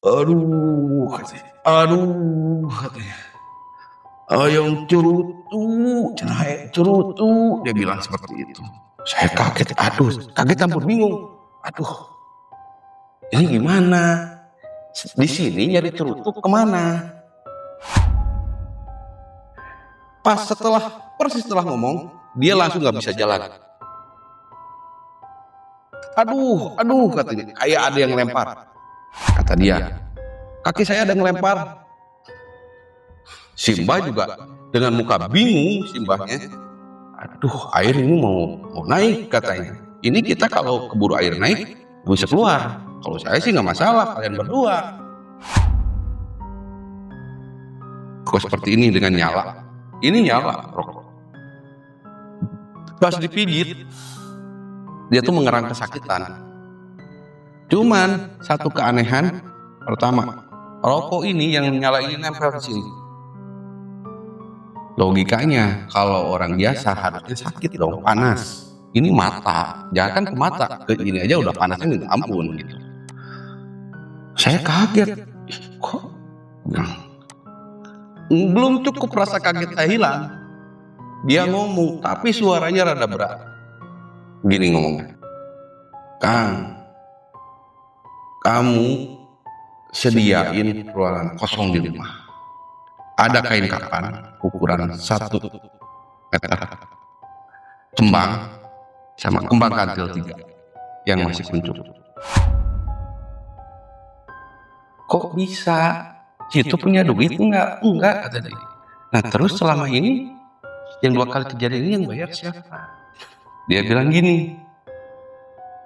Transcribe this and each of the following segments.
Aduh, katanya. Aduh, katanya. Ayam cerutu, cenah cerutu, dia bilang seperti itu. Saya kaget, aduh, kaget campur bingung. Aduh, ini gimana? Di sini nyari cerutu kemana? Persis setelah ngomong, dia langsung nggak bisa jalan. Aduh, katanya, kayak ada yang lempar. Kata dia, kaki saya ada yang lempar. Simba juga dengan muka bingung, Simbanya. Aduh, air ini mau naik katanya. Ini kita kalau keburu air naik bisa keluar. Kalau saya sih nggak masalah, kalian berdua. Kok seperti ini dengan nyala? Ini nyala rokok. Pas dipijit, dia tuh mengerang kesakitan. Cuman satu keanehan, pertama, rokok ini yang nyala ini nempel di sini. Logikanya kalau orang biasa harusnya sakit dong, panas. Ini mata, jangan ke mata, ke ini aja udah panasnya minta ampun gitu. Saya kaget, kok belum cukup rasa kaget saya hilang. Dia ngomong, tapi suaranya rada berat. Gini ngomongnya, Kang, kamu sediain ruangan kosong di rumah. Ada kain kapan ukuran 1 meter, kembang sama kembang kantil 3 yang masih kuncup. Kok bisa? Situ punya duit enggak? Enggak, kata dia. Nah terus selama ini yang 2 kali kejadian ini yang bayar siapa? Dia bilang gini,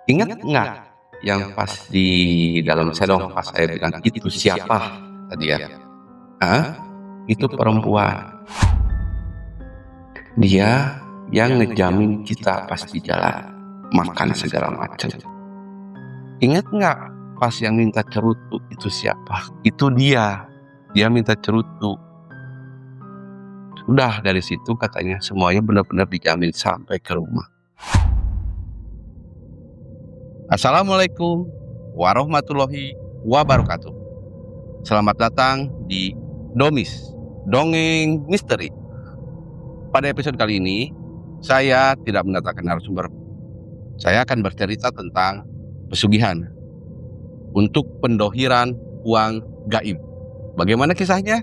ingat enggak yang pas di dalam sedong pas saya bilang itu siapa? Tadi ya, itu perempuan. Dia yang ngejamin kita pas di jalan makan segala macam. Ingat nggak pas yang minta cerutu itu siapa? Itu dia minta cerutu. Udah dari situ katanya semuanya benar-benar dijamin sampai ke rumah. Assalamualaikum warahmatullahi wabarakatuh. Selamat datang di Domis, Dongeng Misteri. Pada episode kali ini, saya tidak mendatangkan narasumber. Saya akan bercerita tentang pesugihan untuk pendohiran uang gaib. Bagaimana kisahnya?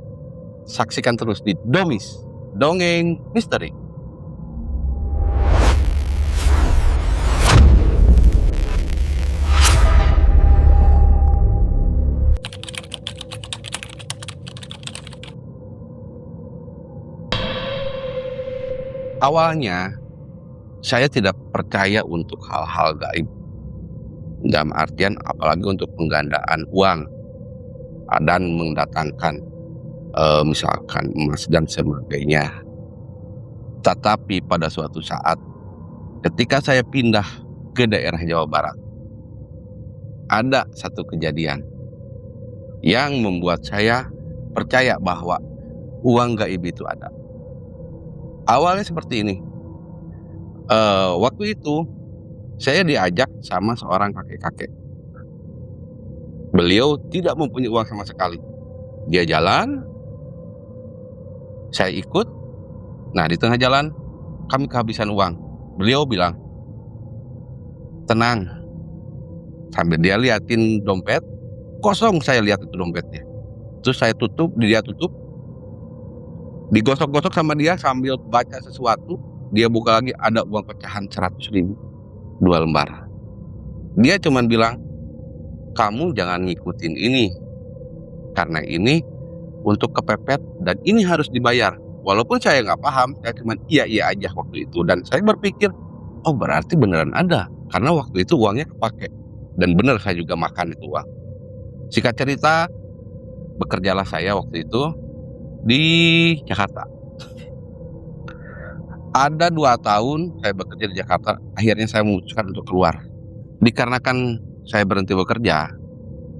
Saksikan terus di Domis, Dongeng Misteri. Awalnya, saya tidak percaya untuk hal-hal gaib. Dalam artian apalagi untuk penggandaan uang dan mendatangkan misalkan emas dan sebagainya. Tetapi pada suatu saat ketika saya pindah ke daerah Jawa Barat, ada satu kejadian yang membuat saya percaya bahwa uang gaib itu ada. Awalnya seperti ini. Waktu itu saya diajak sama seorang kakek-kakek. Beliau tidak mempunyai uang sama sekali. Dia jalan, saya ikut. Nah di tengah jalan kami kehabisan uang. Beliau bilang, tenang. Sambil dia liatin dompet, kosong saya lihat itu dompetnya. Terus saya tutup, dia tutup. Digosok-gosok sama dia sambil baca sesuatu. Dia buka lagi, ada uang pecahan 100.000, 2 lembar. Dia cuman bilang, kamu jangan ngikutin ini, karena ini untuk kepepet dan ini harus dibayar. Walaupun saya nggak paham, saya cuman iya aja waktu itu. Dan saya berpikir, oh berarti beneran ada, karena waktu itu uangnya kepake. Dan bener saya juga makan itu uang. Singkat cerita, bekerjalah saya waktu itu di Jakarta. Ada 2 tahun saya bekerja di Jakarta, akhirnya saya memutuskan untuk keluar. Dikarenakan saya berhenti bekerja,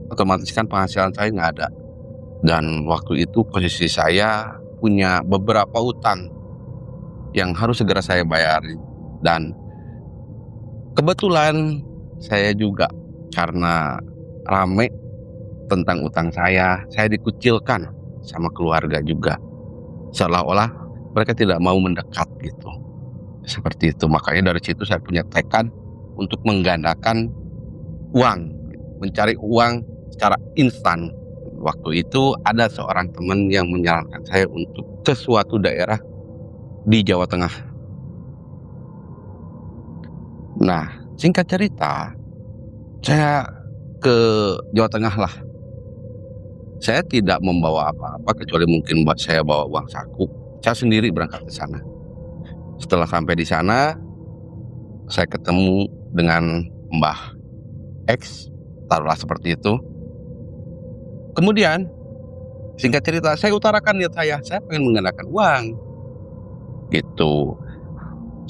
otomatis kan penghasilan saya nggak ada. Dan waktu itu posisi saya punya beberapa utang yang harus segera saya bayar. Dan kebetulan saya juga karena rame tentang utang saya dikucilkan sama keluarga juga. Seolah-olah mereka tidak mau mendekat gitu. Seperti itu, makanya dari situ saya punya tekad untuk menggandakan uang, mencari uang secara instan. Waktu itu ada seorang teman yang menyarankan saya untuk ke suatu daerah di Jawa Tengah. Nah, singkat cerita, saya ke Jawa Tengah lah. Saya tidak membawa apa-apa kecuali mungkin saya bawa uang saku. Saya sendiri berangkat ke sana. Setelah sampai di sana, saya ketemu dengan Mbah X, taruhlah seperti itu. Kemudian, singkat cerita, saya utarakan niat saya pengen menggandakan uang, gitu,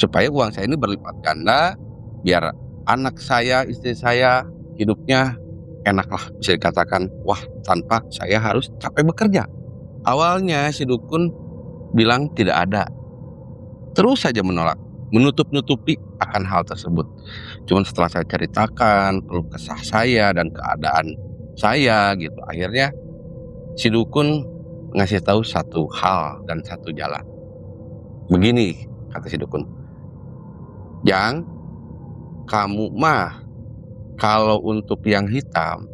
supaya uang saya ini berlipat ganda, biar anak saya, istri saya hidupnya enak lah, bisa dikatakan, wah tanpa saya harus capek bekerja. Awalnya si dukun bilang tidak ada, terus saja menolak, menutup-nutupi akan hal tersebut. Cuman setelah saya ceritakan keluh kesah saya dan keadaan saya gitu, akhirnya si dukun ngasih tahu satu hal dan satu jalan. Begini kata si dukun, Jang, kamu mah kalau untuk yang hitam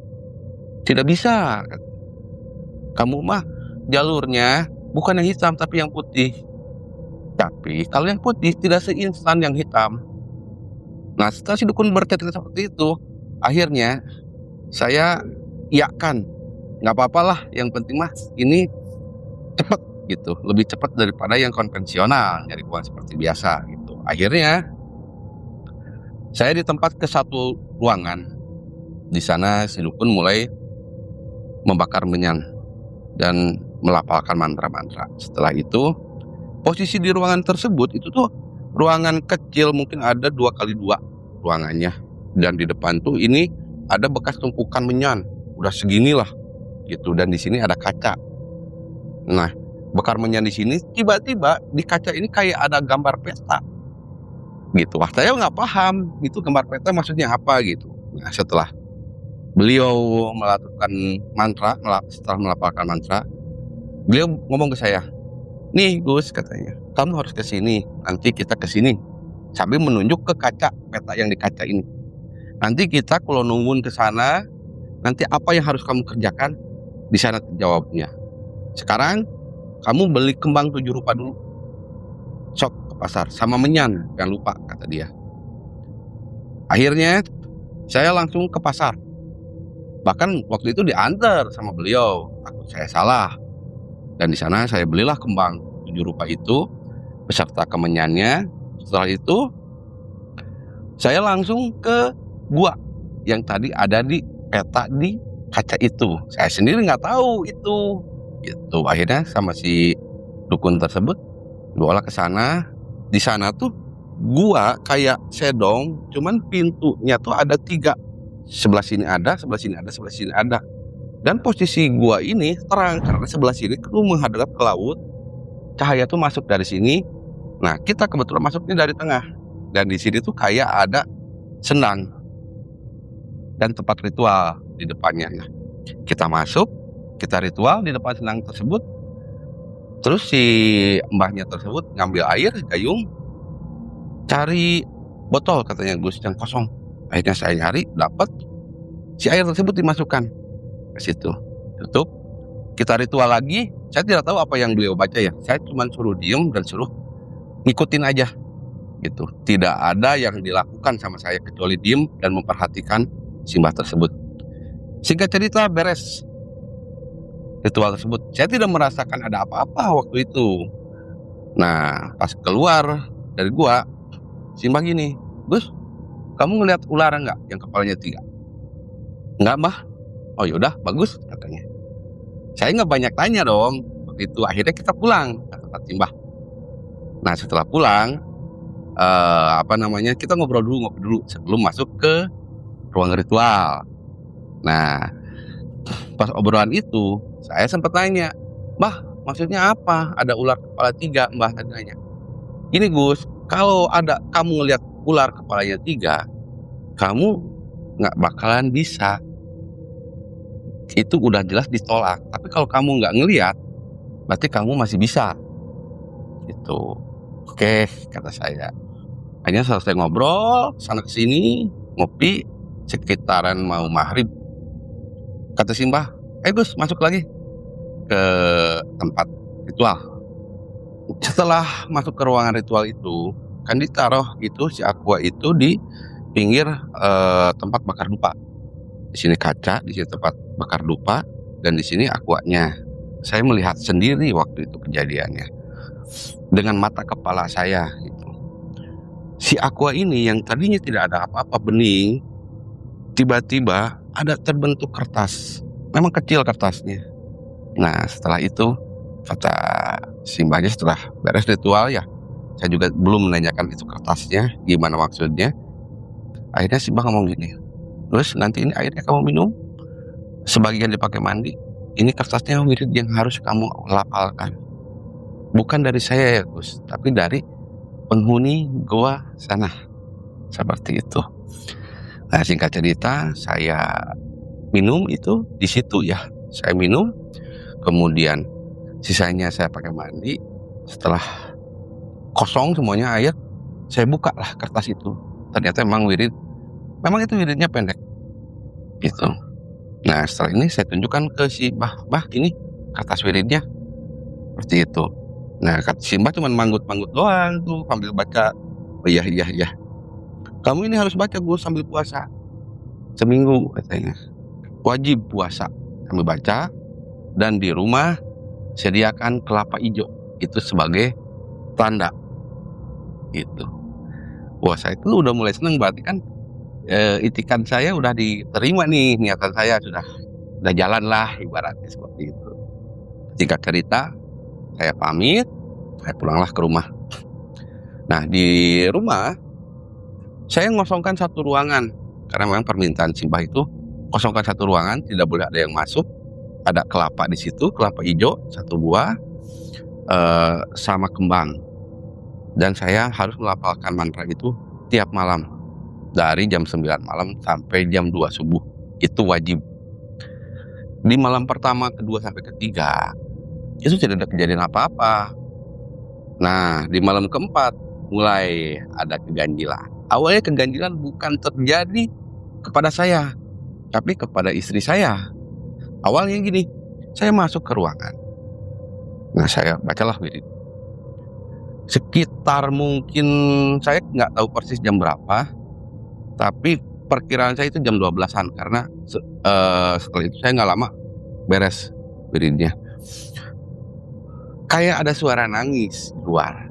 tidak bisa. Kamu mah jalurnya bukan yang hitam tapi yang putih. Tapi kalau yang putih tidak seinstan yang hitam. Nah, setelah si dukun bercerita seperti itu, akhirnya saya iakan, nggak apa-apalah, yang penting mah ini cepet gitu, lebih cepat daripada yang konvensional nyari uang seperti biasa gitu. Akhirnya saya ditempat ke satu ruangan. Di sana si dukun mulai membakar menyan dan melafalkan mantra-mantra. Setelah itu, posisi di ruangan tersebut itu tuh ruangan kecil, mungkin ada 2x2 ruangannya. Dan di depan tuh ini ada bekas tumpukan menyan, udah segini lah gitu. Dan di sini ada kaca. Nah, bakar menyan di sini, tiba-tiba di kaca ini kayak ada gambar peta gitu. Wah, saya nggak paham itu gambar peta maksudnya apa gitu. Nah, setelah beliau melakukan mantra, setelah melafalkan mantra, beliau ngomong ke saya, nih Gus katanya, kamu harus ke sini, nanti kita ke sini, sambil menunjuk ke kaca peta yang di kaca ini. Nanti kita kalau nungguin ke sana, nanti apa yang harus kamu kerjakan di sana jawabnya. Sekarang kamu beli kembang 7 rupa dulu, sok ke pasar sama menyan, jangan lupa kata dia. Akhirnya saya langsung ke pasar. Bahkan waktu itu diantar sama beliau, takut saya salah. Dan di sana saya belilah kembang 7 rupa itu beserta kemenyannya. Setelah itu saya langsung ke gua yang tadi ada di peta di kaca itu. Saya sendiri nggak tahu itu. Gitu. Akhirnya sama si dukun tersebut dibawa ke sana. Di sana tuh gua kayak sedong, cuman pintunya tuh ada 3. Sebelah sini ada, sebelah sini ada, sebelah sini ada. Dan posisi gua ini terang karena sebelah sini tuh menghadap ke laut. Cahaya tuh masuk dari sini. Nah, kita kebetulan masuknya dari tengah. Dan di sini tuh kayak ada sendang dan tempat ritual di depannya. Nah, kita masuk, kita ritual di depan sendang tersebut. Terus si mbahnya tersebut ngambil air gayung, cari botol katanya Gus yang kosong. Akhirnya saya nyari, dapat, si air tersebut dimasukkan ke situ, tutup, kita ritual lagi. Saya tidak tahu apa yang beliau baca ya, saya cuma suruh diem dan suruh ngikutin aja gitu. Tidak ada yang dilakukan sama saya kecuali diem dan memperhatikan si mbah tersebut. Singkat cerita, beres ritual tersebut. Saya tidak merasakan ada apa-apa waktu itu. Nah, pas keluar dari gua, si mbah gini, Gus, kamu ngeliat ular enggak yang kepalanya 3? Enggak, Mbah. Oh yaudah, bagus katanya. Saya nggak banyak tanya dong waktu itu. Akhirnya kita pulang ke tempat si mbah. Nah, setelah pulang, kita ngobrol dulu sebelum masuk ke ruang ritual. Nah, pas obrolan itu saya sempat tanya, Mbah, maksudnya apa? Ada ular kepala 3, Mbah tanya. Ini Gus, kalau ada kamu ngeliat ular kepalanya 3, kamu nggak bakalan bisa itu udah jelas ditolak. Tapi kalau kamu nggak ngelihat, berarti kamu masih bisa. Itu, oke kata saya. Akhirnya selesai ngobrol, sana kesini, ngopi, sekitaran mau maghrib. Kata Simbah, Gus masuk lagi ke tempat ritual. Setelah masuk ke ruangan ritual itu, kan ditaruh itu si aqua itu di pinggir tempat bakar dupa. Di sini kaca, di sini tempat bakar dupa, dan di sini aquanya. Saya melihat sendiri waktu itu kejadiannya dengan mata kepala saya. Gitu. Si aqua ini yang tadinya tidak ada apa-apa, bening, tiba-tiba ada terbentuk kertas. Memang kecil kertasnya. Nah setelah itu kata Simbahnya setelah beres ritual ya, saya juga belum menanyakan itu kertasnya gimana maksudnya. Akhirnya Simbah ngomong gini, terus nanti ini airnya kamu minum, sebagian dipakai mandi. Ini kertasnya wirid yang harus kamu lapalkan. Bukan dari saya ya Gus, tapi dari penghuni goa sana. Seperti itu. Nah singkat cerita, saya minum itu di situ ya. Saya minum, kemudian sisanya saya pakai mandi. Setelah kosong semuanya air, saya buka lah kertas itu. Ternyata memang wirid, memang itu wiridnya pendek. Gitu. Nah setelah ini saya tunjukkan ke si Bah ini kertas wiridnya. Seperti itu. Nah kata si Mbah cuma manggut-manggut doang tuh sambil baca. Oh iya. Kamu ini harus baca Gus sambil puasa. Seminggu katanya. Wajib puasa. Kami baca. Dan di rumah sediakan kelapa hijau. Itu sebagai tanda. Itu. Wah saya itu udah mulai seneng, berarti kan itikan saya udah diterima nih. Niatan saya sudah jalan lah ibaratnya seperti itu. Singkat cerita, saya pamit, saya pulanglah ke rumah. Nah di rumah saya ngosongkan satu ruangan karena memang permintaan Simbah itu kosongkan satu ruangan, tidak boleh ada yang masuk. Ada kelapa di situ, kelapa hijau satu buah sama kembang. Dan saya harus melafalkan mantra itu tiap malam dari jam 9 malam sampai jam 2 subuh. Itu wajib. Di malam pertama, kedua sampai ketiga itu tidak ada kejadian apa-apa. Nah di malam keempat mulai ada keganjilan. Awalnya keganjilan bukan terjadi kepada saya, tapi kepada istri saya. Awalnya gini, saya masuk ke ruangan. Nah saya bacalah wirid. Sekitar mungkin saya nggak tahu persis jam berapa, tapi perkiraan saya itu jam 12-an karena setelah itu saya nggak lama beres wiridnya. Kayak ada suara nangis di luar.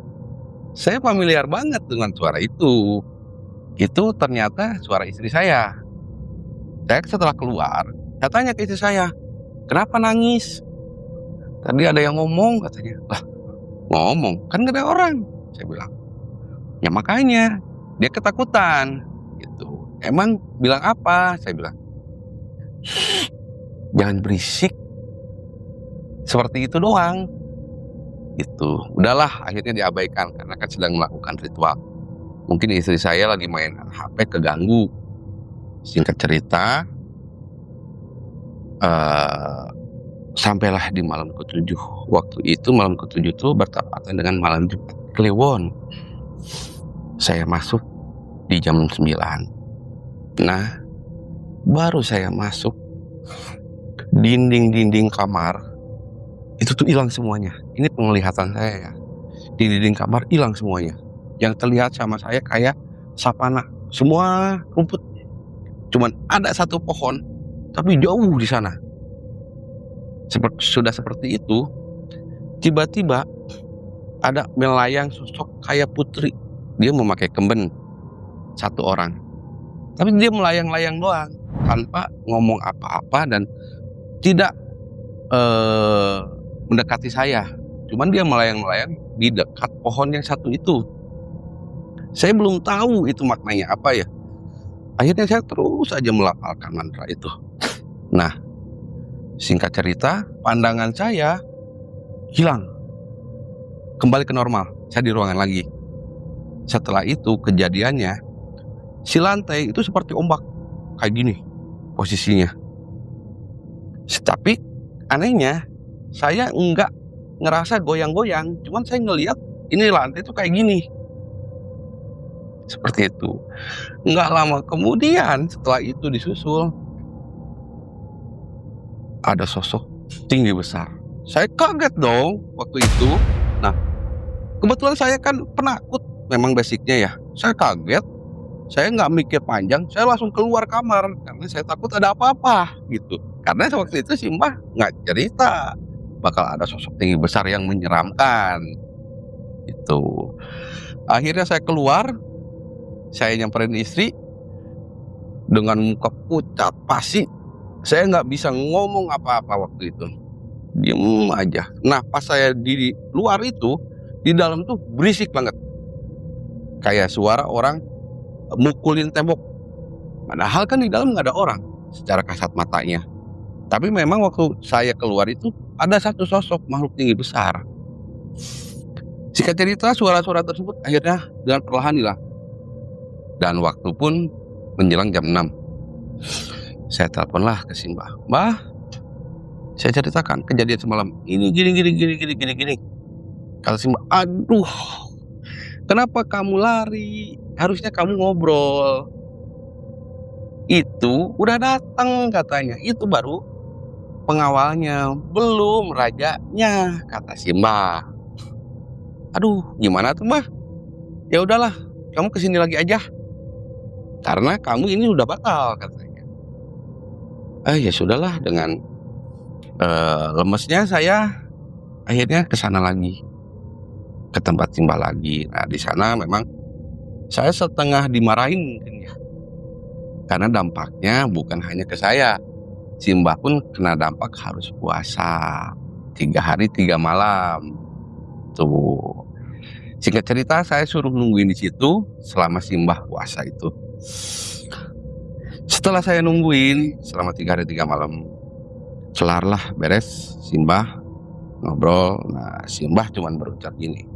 Saya familiar banget dengan suara itu. Itu ternyata suara istri saya. Saya setelah keluar, saya tanya ke istri saya, kenapa nangis? Tadi ada yang ngomong katanya. Lah ngomong? Kan gak ada orang. Saya bilang. Ya makanya dia ketakutan. Gitu. Emang bilang apa? Saya bilang. Jangan berisik. Seperti itu doang. Itu udahlah akhirnya diabaikan karena kan sedang melakukan ritual. Mungkin istri saya lagi main HP keganggu. Singkat cerita, sampailah di malam ke-7. Waktu itu malam ke-7 itu bertepatan dengan malam Jumat Kliwon. Saya masuk di jam 9. Nah, baru saya masuk, dinding-dinding kamar itu tuh hilang semuanya. Ini penglihatan saya ya. Di dinding kamar hilang semuanya. Yang terlihat sama saya kayak savana, semua rumput. Cuman ada satu pohon, tapi jauh di sana. Sudah seperti itu, tiba-tiba ada melayang sosok kayak putri. Dia memakai kemben, satu orang. Tapi dia melayang-layang doang, tanpa ngomong apa-apa dan tidak mendekati saya. Cuman dia melayang-layang di dekat pohon yang satu itu. Saya belum tahu itu maknanya apa ya. Akhirnya saya terus aja melafalkan mantra itu. Nah, singkat cerita, pandangan saya hilang. Kembali ke normal. Saya di ruangan lagi. Setelah itu kejadiannya, si lantai itu seperti ombak. Kayak gini posisinya. Tapi anehnya saya enggak ngerasa goyang-goyang, cuman saya ngelihat ini lantai tuh kayak gini, seperti itu. Nggak lama kemudian setelah itu disusul ada sosok tinggi besar. Saya kaget dong waktu itu. Nah, kebetulan saya kan penakut memang basicnya ya. Saya kaget, saya nggak mikir panjang, saya langsung keluar kamar karena saya takut ada apa-apa gitu. Karena waktu itu si Mbah nggak cerita bakal ada sosok tinggi besar yang menyeramkan. Itu. Akhirnya saya keluar, saya nyamperin istri dengan muka pucat pasi. Saya nggak bisa ngomong apa-apa waktu itu, diem aja. Nah pas saya di luar itu, di dalam tuh berisik banget, kayak suara orang mukulin tembok. Padahal kan di dalam nggak ada orang secara kasat matanya. Tapi memang waktu saya keluar itu ada satu sosok makhluk tinggi besar. Singkat cerita suara-suara tersebut akhirnya dengan perlahan hilang. Dan waktu pun menjelang jam 6. Saya teleponlah ke si Mbah. Mbah, saya ceritakan kejadian semalam. Ini gini. Kata si Mbah, aduh, kenapa kamu lari? Harusnya kamu ngobrol. Itu udah datang katanya. Itu baru pengawalnya, belum rajanya, kata si Mbah. Aduh, gimana tuh Mbah? Ya udahlah, kamu kesini lagi aja. Karena kamu ini udah batal katanya. Ya sudahlah, dengan lemesnya saya akhirnya ke sana lagi, ke tempat Simbah lagi. Nah di sana memang saya setengah dimarahin mungkin ya, karena dampaknya bukan hanya ke saya, Simbah pun kena dampak harus puasa 3 hari 3 malam. Tuh, singkat cerita saya suruh nungguin di situ selama Simbah puasa itu. Setelah saya nungguin selama 3 hari 3 malam, kelarlah beres, Simbah ngobrol. Nah Simbah cuman berucap gini,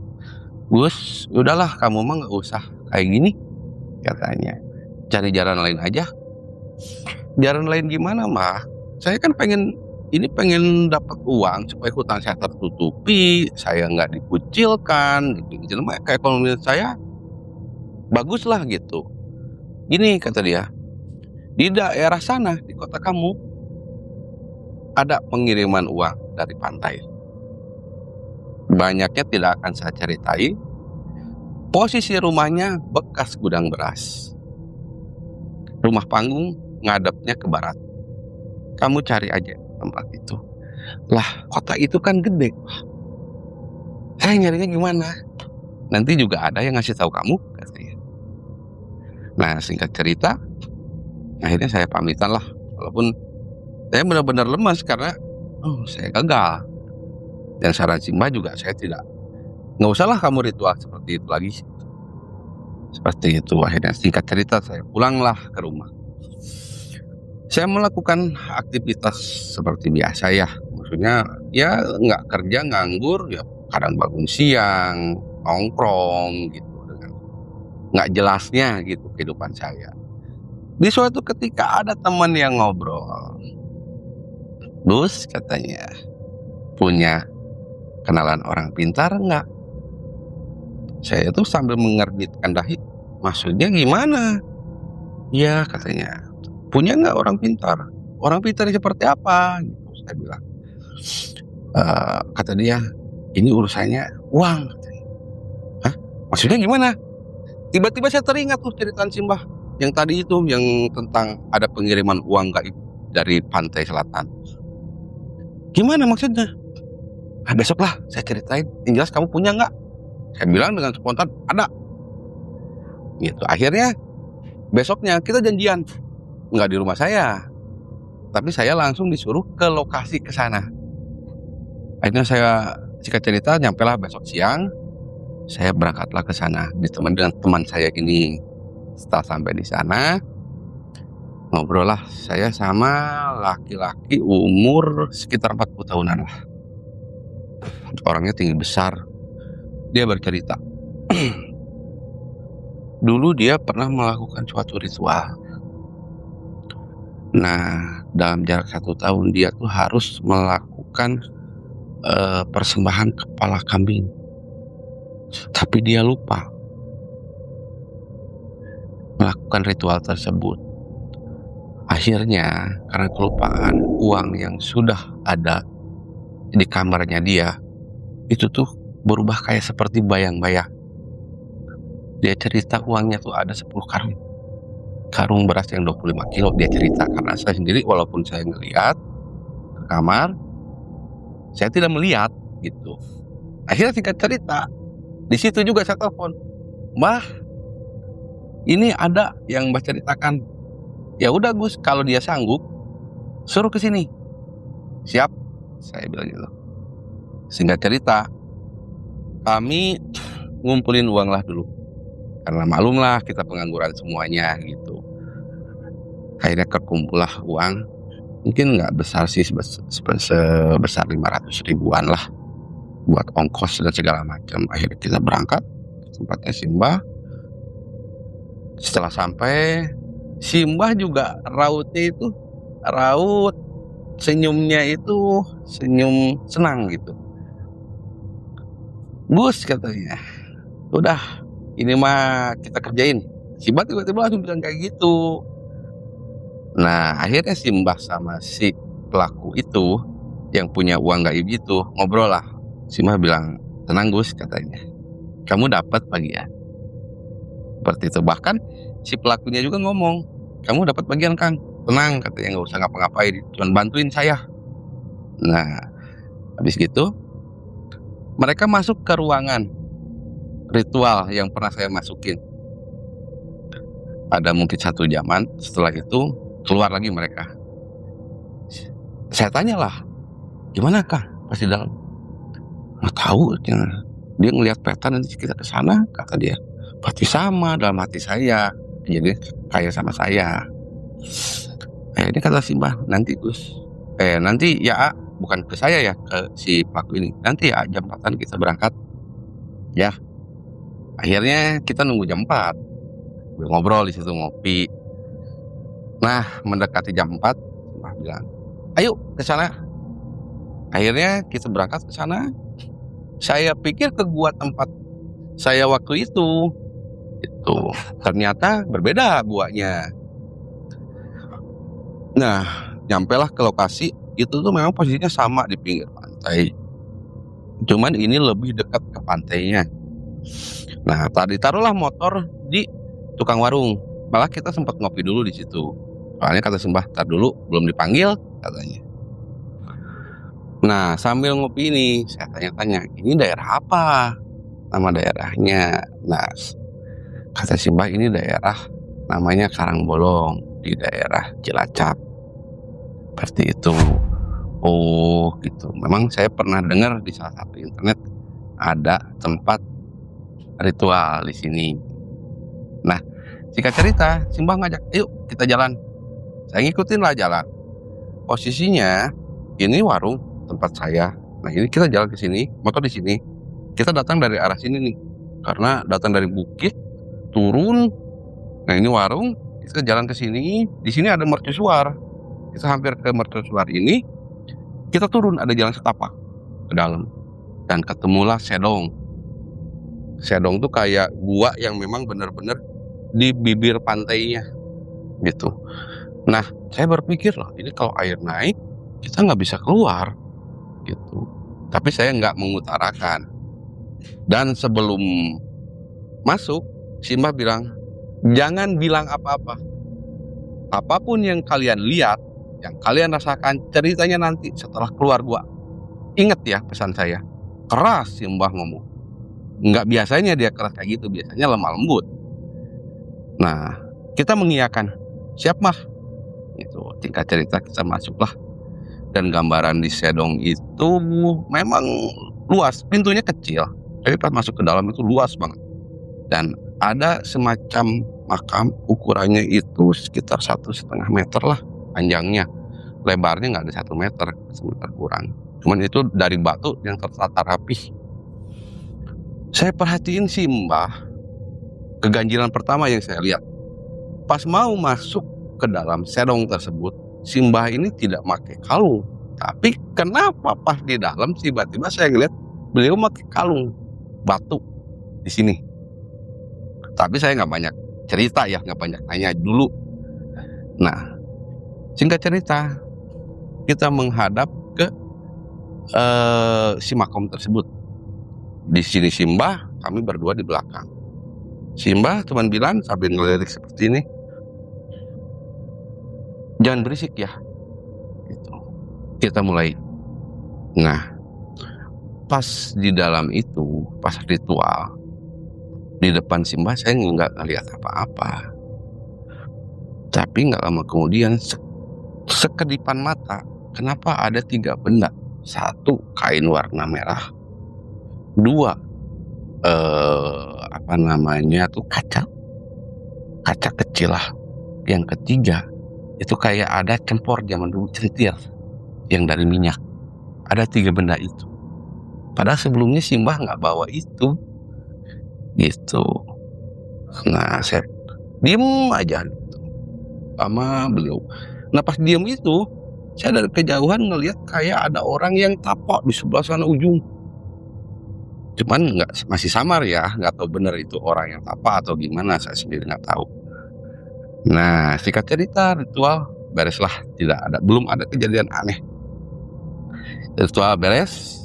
Gus, udahlah kamu mah nggak usah kayak gini, katanya. Cari jalan lain aja. Jalan lain gimana mah? Saya kan pengen dapat uang supaya hutang saya tertutupi, saya nggak dikucilkan, gitu. Kayak ekonomi saya bagus lah gitu. Gini kata dia, di daerah sana, di kota kamu, ada pengiriman uang dari pantai. Banyaknya tidak akan saya ceritain. Posisi rumahnya bekas gudang beras. Rumah panggung ngadepnya ke barat. Kamu cari aja tempat itu. Lah, kota itu kan gede. Saya nyarinya gimana? Nanti juga ada yang ngasih tahu kamu, katanya. Nah, singkat cerita, akhirnya saya pamitan lah. Walaupun saya benar-benar lemas karena saya gagal. Dan saran Simbah juga saya nggak usahlah kamu ritual seperti itu lagi. Seperti itu. Akhirnya singkat cerita saya pulanglah ke rumah. Saya melakukan aktivitas seperti biasa ya. Maksudnya ya nggak kerja, nganggur, ya kadang bangun siang, nongkrong gitu, dengan nggak jelasnya gitu kehidupan saya. Di suatu ketika ada teman yang ngobrol, Gus katanya, punya kenalan orang pintar nggak? Saya tuh sambil mengerbitkan dahi, maksudnya gimana? Ya katanya, punya nggak orang pintar? Orang pintar seperti apa? Gitu, saya bilang. Kata dia, ini urusannya uang. Hah? Maksudnya gimana? Tiba-tiba saya teringat tuh ceritaan Simbah yang tadi itu, yang tentang ada pengiriman uang gaib dari pantai selatan. Gimana maksudnya? Besoklah saya ceritain. Yang jelas kamu punya nggak? Saya bilang dengan spontan, ada. Gitu. Akhirnya besoknya kita janjian, nggak di rumah saya, tapi saya langsung disuruh ke lokasi ke sana. Akhirnya saya singkat cerita nyampelah besok siang. Saya berangkatlah ke sana ditemani dengan teman saya ini. Setelah sampai di sana, ngobrol lah saya sama laki-laki umur sekitar 40 tahunan lah. Orangnya tinggi besar. Dia bercerita, dulu dia pernah melakukan suatu ritual. Nah, dalam jarak 1 tahun dia tuh harus melakukan persembahan kepala kambing, tapi dia lupa melakukan ritual tersebut. Akhirnya karena kelupaan, uang yang sudah ada di kamarnya dia itu tuh berubah kayak seperti bayang-bayang. Dia cerita uangnya tuh ada 10 karung. Karung beras yang 25 kilo dia cerita, karena saya sendiri walaupun saya ngelihat ke kamar, saya tidak melihat gitu. Akhirnya singkat cerita, di situ juga saya telepon, "Mbah, ini ada yang Mbah ceritakan." "Ya udah Gus, kalau dia sanggup suruh ke sini." "Siap," saya bilang gitu. Singkat cerita, kami ngumpulin uang lah dulu. Karena maklum lah kita pengangguran semuanya gitu. Akhirnya kekumpul lah uang, mungkin nggak besar sih, sebesar 500 ribuan lah buat ongkos dan segala macam. Akhirnya kita berangkat ke tempatnya Simbah. Setelah sampai, Simbah juga rautnya itu raut senyumnya itu senyum senang gitu. "Gus," katanya, "udah ini mah kita kerjain." Simbah tiba-tiba langsung bilang kayak gitu. Nah, akhirnya Simbah sama si pelaku itu yang punya uang gaib itu ngobrol lah. Simbah bilang, "Tenang Gus," katanya, "kamu dapat bagian." Seperti itu. Bahkan si pelakunya juga ngomong, "Kamu dapat bagian Kang, tenang," katanya, "nggak usah ngapa-ngapain, cuman bantuin saya." Nah, habis gitu mereka masuk ke ruangan ritual yang pernah saya masukin. Ada mungkin 1 jaman, setelah itu keluar lagi mereka. Saya tanyalah, "Gimana Kang pas di dalam?" "Nggak tahu," dia ngelihat peta nanti kita ke sana, kata dia. Pasti sama dalam hati saya, jadi kayak sama saya. Ini kata Simbah, "Nanti Gus, nanti ya A," bukan ke saya ya, ke si pelaku ini, "Nanti ya jam 4-an kita berangkat." Ya, akhirnya kita nunggu jam 4, ngobrol di situ, ngopi. Nah, mendekati jam 4, Simbah bilang, "Ayo ke sana." Akhirnya kita berangkat ke sana. Saya pikir ke gua tempat saya waktu itu, gitu. Ternyata berbeda guanya. Nah, nyampelah ke lokasi, itu tuh memang posisinya sama di pinggir pantai. Cuman ini lebih dekat ke pantainya. Nah, tadi taruhlah motor di tukang warung. Malah kita sempat ngopi dulu di situ. Soalnya kata Simbah, "Entar dulu, belum dipanggil," katanya. Nah, sambil ngopi ini, saya tanya-tanya, "Ini daerah apa? Nama daerahnya?" Nah, kata Simbah, "Ini daerah namanya Karangbolong di daerah Cilacap." Seperti itu. Oh, gitu. Memang saya pernah dengar di salah satu internet ada tempat ritual di sini. Nah, singkat cerita, Simbah ngajak, "Yuk kita jalan." Saya ngikutin lah jalan. Posisinya ini warung tempat saya. Nah, ini kita jalan ke sini, motor di sini. Kita datang dari arah sini nih. Karena datang dari bukit, turun. Nah, ini warung, kita jalan ke sini. Di sini ada mercusuar. Kita hampir ke mercusuar ini, kita turun, ada jalan setapak ke dalam. Dan ketemulah Sedong. Sedong tuh kayak gua yang memang benar-benar di bibir pantainya gitu. Nah, saya berpikir loh, ini kalau air naik kita nggak bisa keluar gitu. Tapi saya nggak mengutarakan. Dan sebelum masuk, Simbah bilang, "Jangan bilang apa-apa. Apapun yang kalian lihat, yang kalian rasakan, ceritanya nanti setelah keluar gua." Ingat ya pesan saya. Keras Simbah ngomong. Nggak biasanya dia keras kayak gitu, biasanya lemah lembut. Nah, kita mengiyakan. "Siap Mah." Itu tingkat cerita kita masuklah. Dan gambaran di Sedong itu memang luas, pintunya kecil. Tapi pas masuk ke dalam itu luas banget. Dan ada semacam makam, ukurannya itu sekitar 1,5 meter lah panjangnya. Lebarnya nggak ada 1 meter, semeter kurang. Cuman itu dari batu yang tertata rapih. Saya perhatiin Simbah, keganjilan pertama yang saya lihat, pas mau masuk ke dalam Sedong tersebut, Simbah ini tidak pakai kalung. Tapi kenapa pas di dalam tiba-tiba saya ngeliat beliau pakai kalung batu di sini. Tapi saya nggak banyak cerita ya, nggak banyak nanya dulu. Nah, singkat cerita, kita menghadap ke si makom tersebut. Di sini Simbah, kami berdua di belakang. Simbah teman bilang sambil ngelirik seperti ini, jangan berisik ya. Gitu. Kita mulai. Nah, pas di dalam itu, pas ritual, di depan Simbah saya nggak ngeliat apa-apa. Tapi nggak lama kemudian, sekedipan mata, kenapa ada 3 benda? 1, kain warna merah. 2, kaca kecil lah. Yang ketiga, itu kayak ada cempor zaman dulu, centir yang dari minyak. Ada 3 benda itu. Padahal sebelumnya Simbah nggak bawa itu, gitu. Nah, saya diem aja gitu, sama beliau. Nah, pas diem itu, saya dari kejauhan ngelihat kayak ada orang yang tapak di sebelah sana ujung. Cuman masih samar ya, nggak tahu bener itu orang yang tapak atau gimana, saya sendiri nggak tahu. Nah, singkat cerita, ritual bereslah, belum ada kejadian aneh. Ritual beres,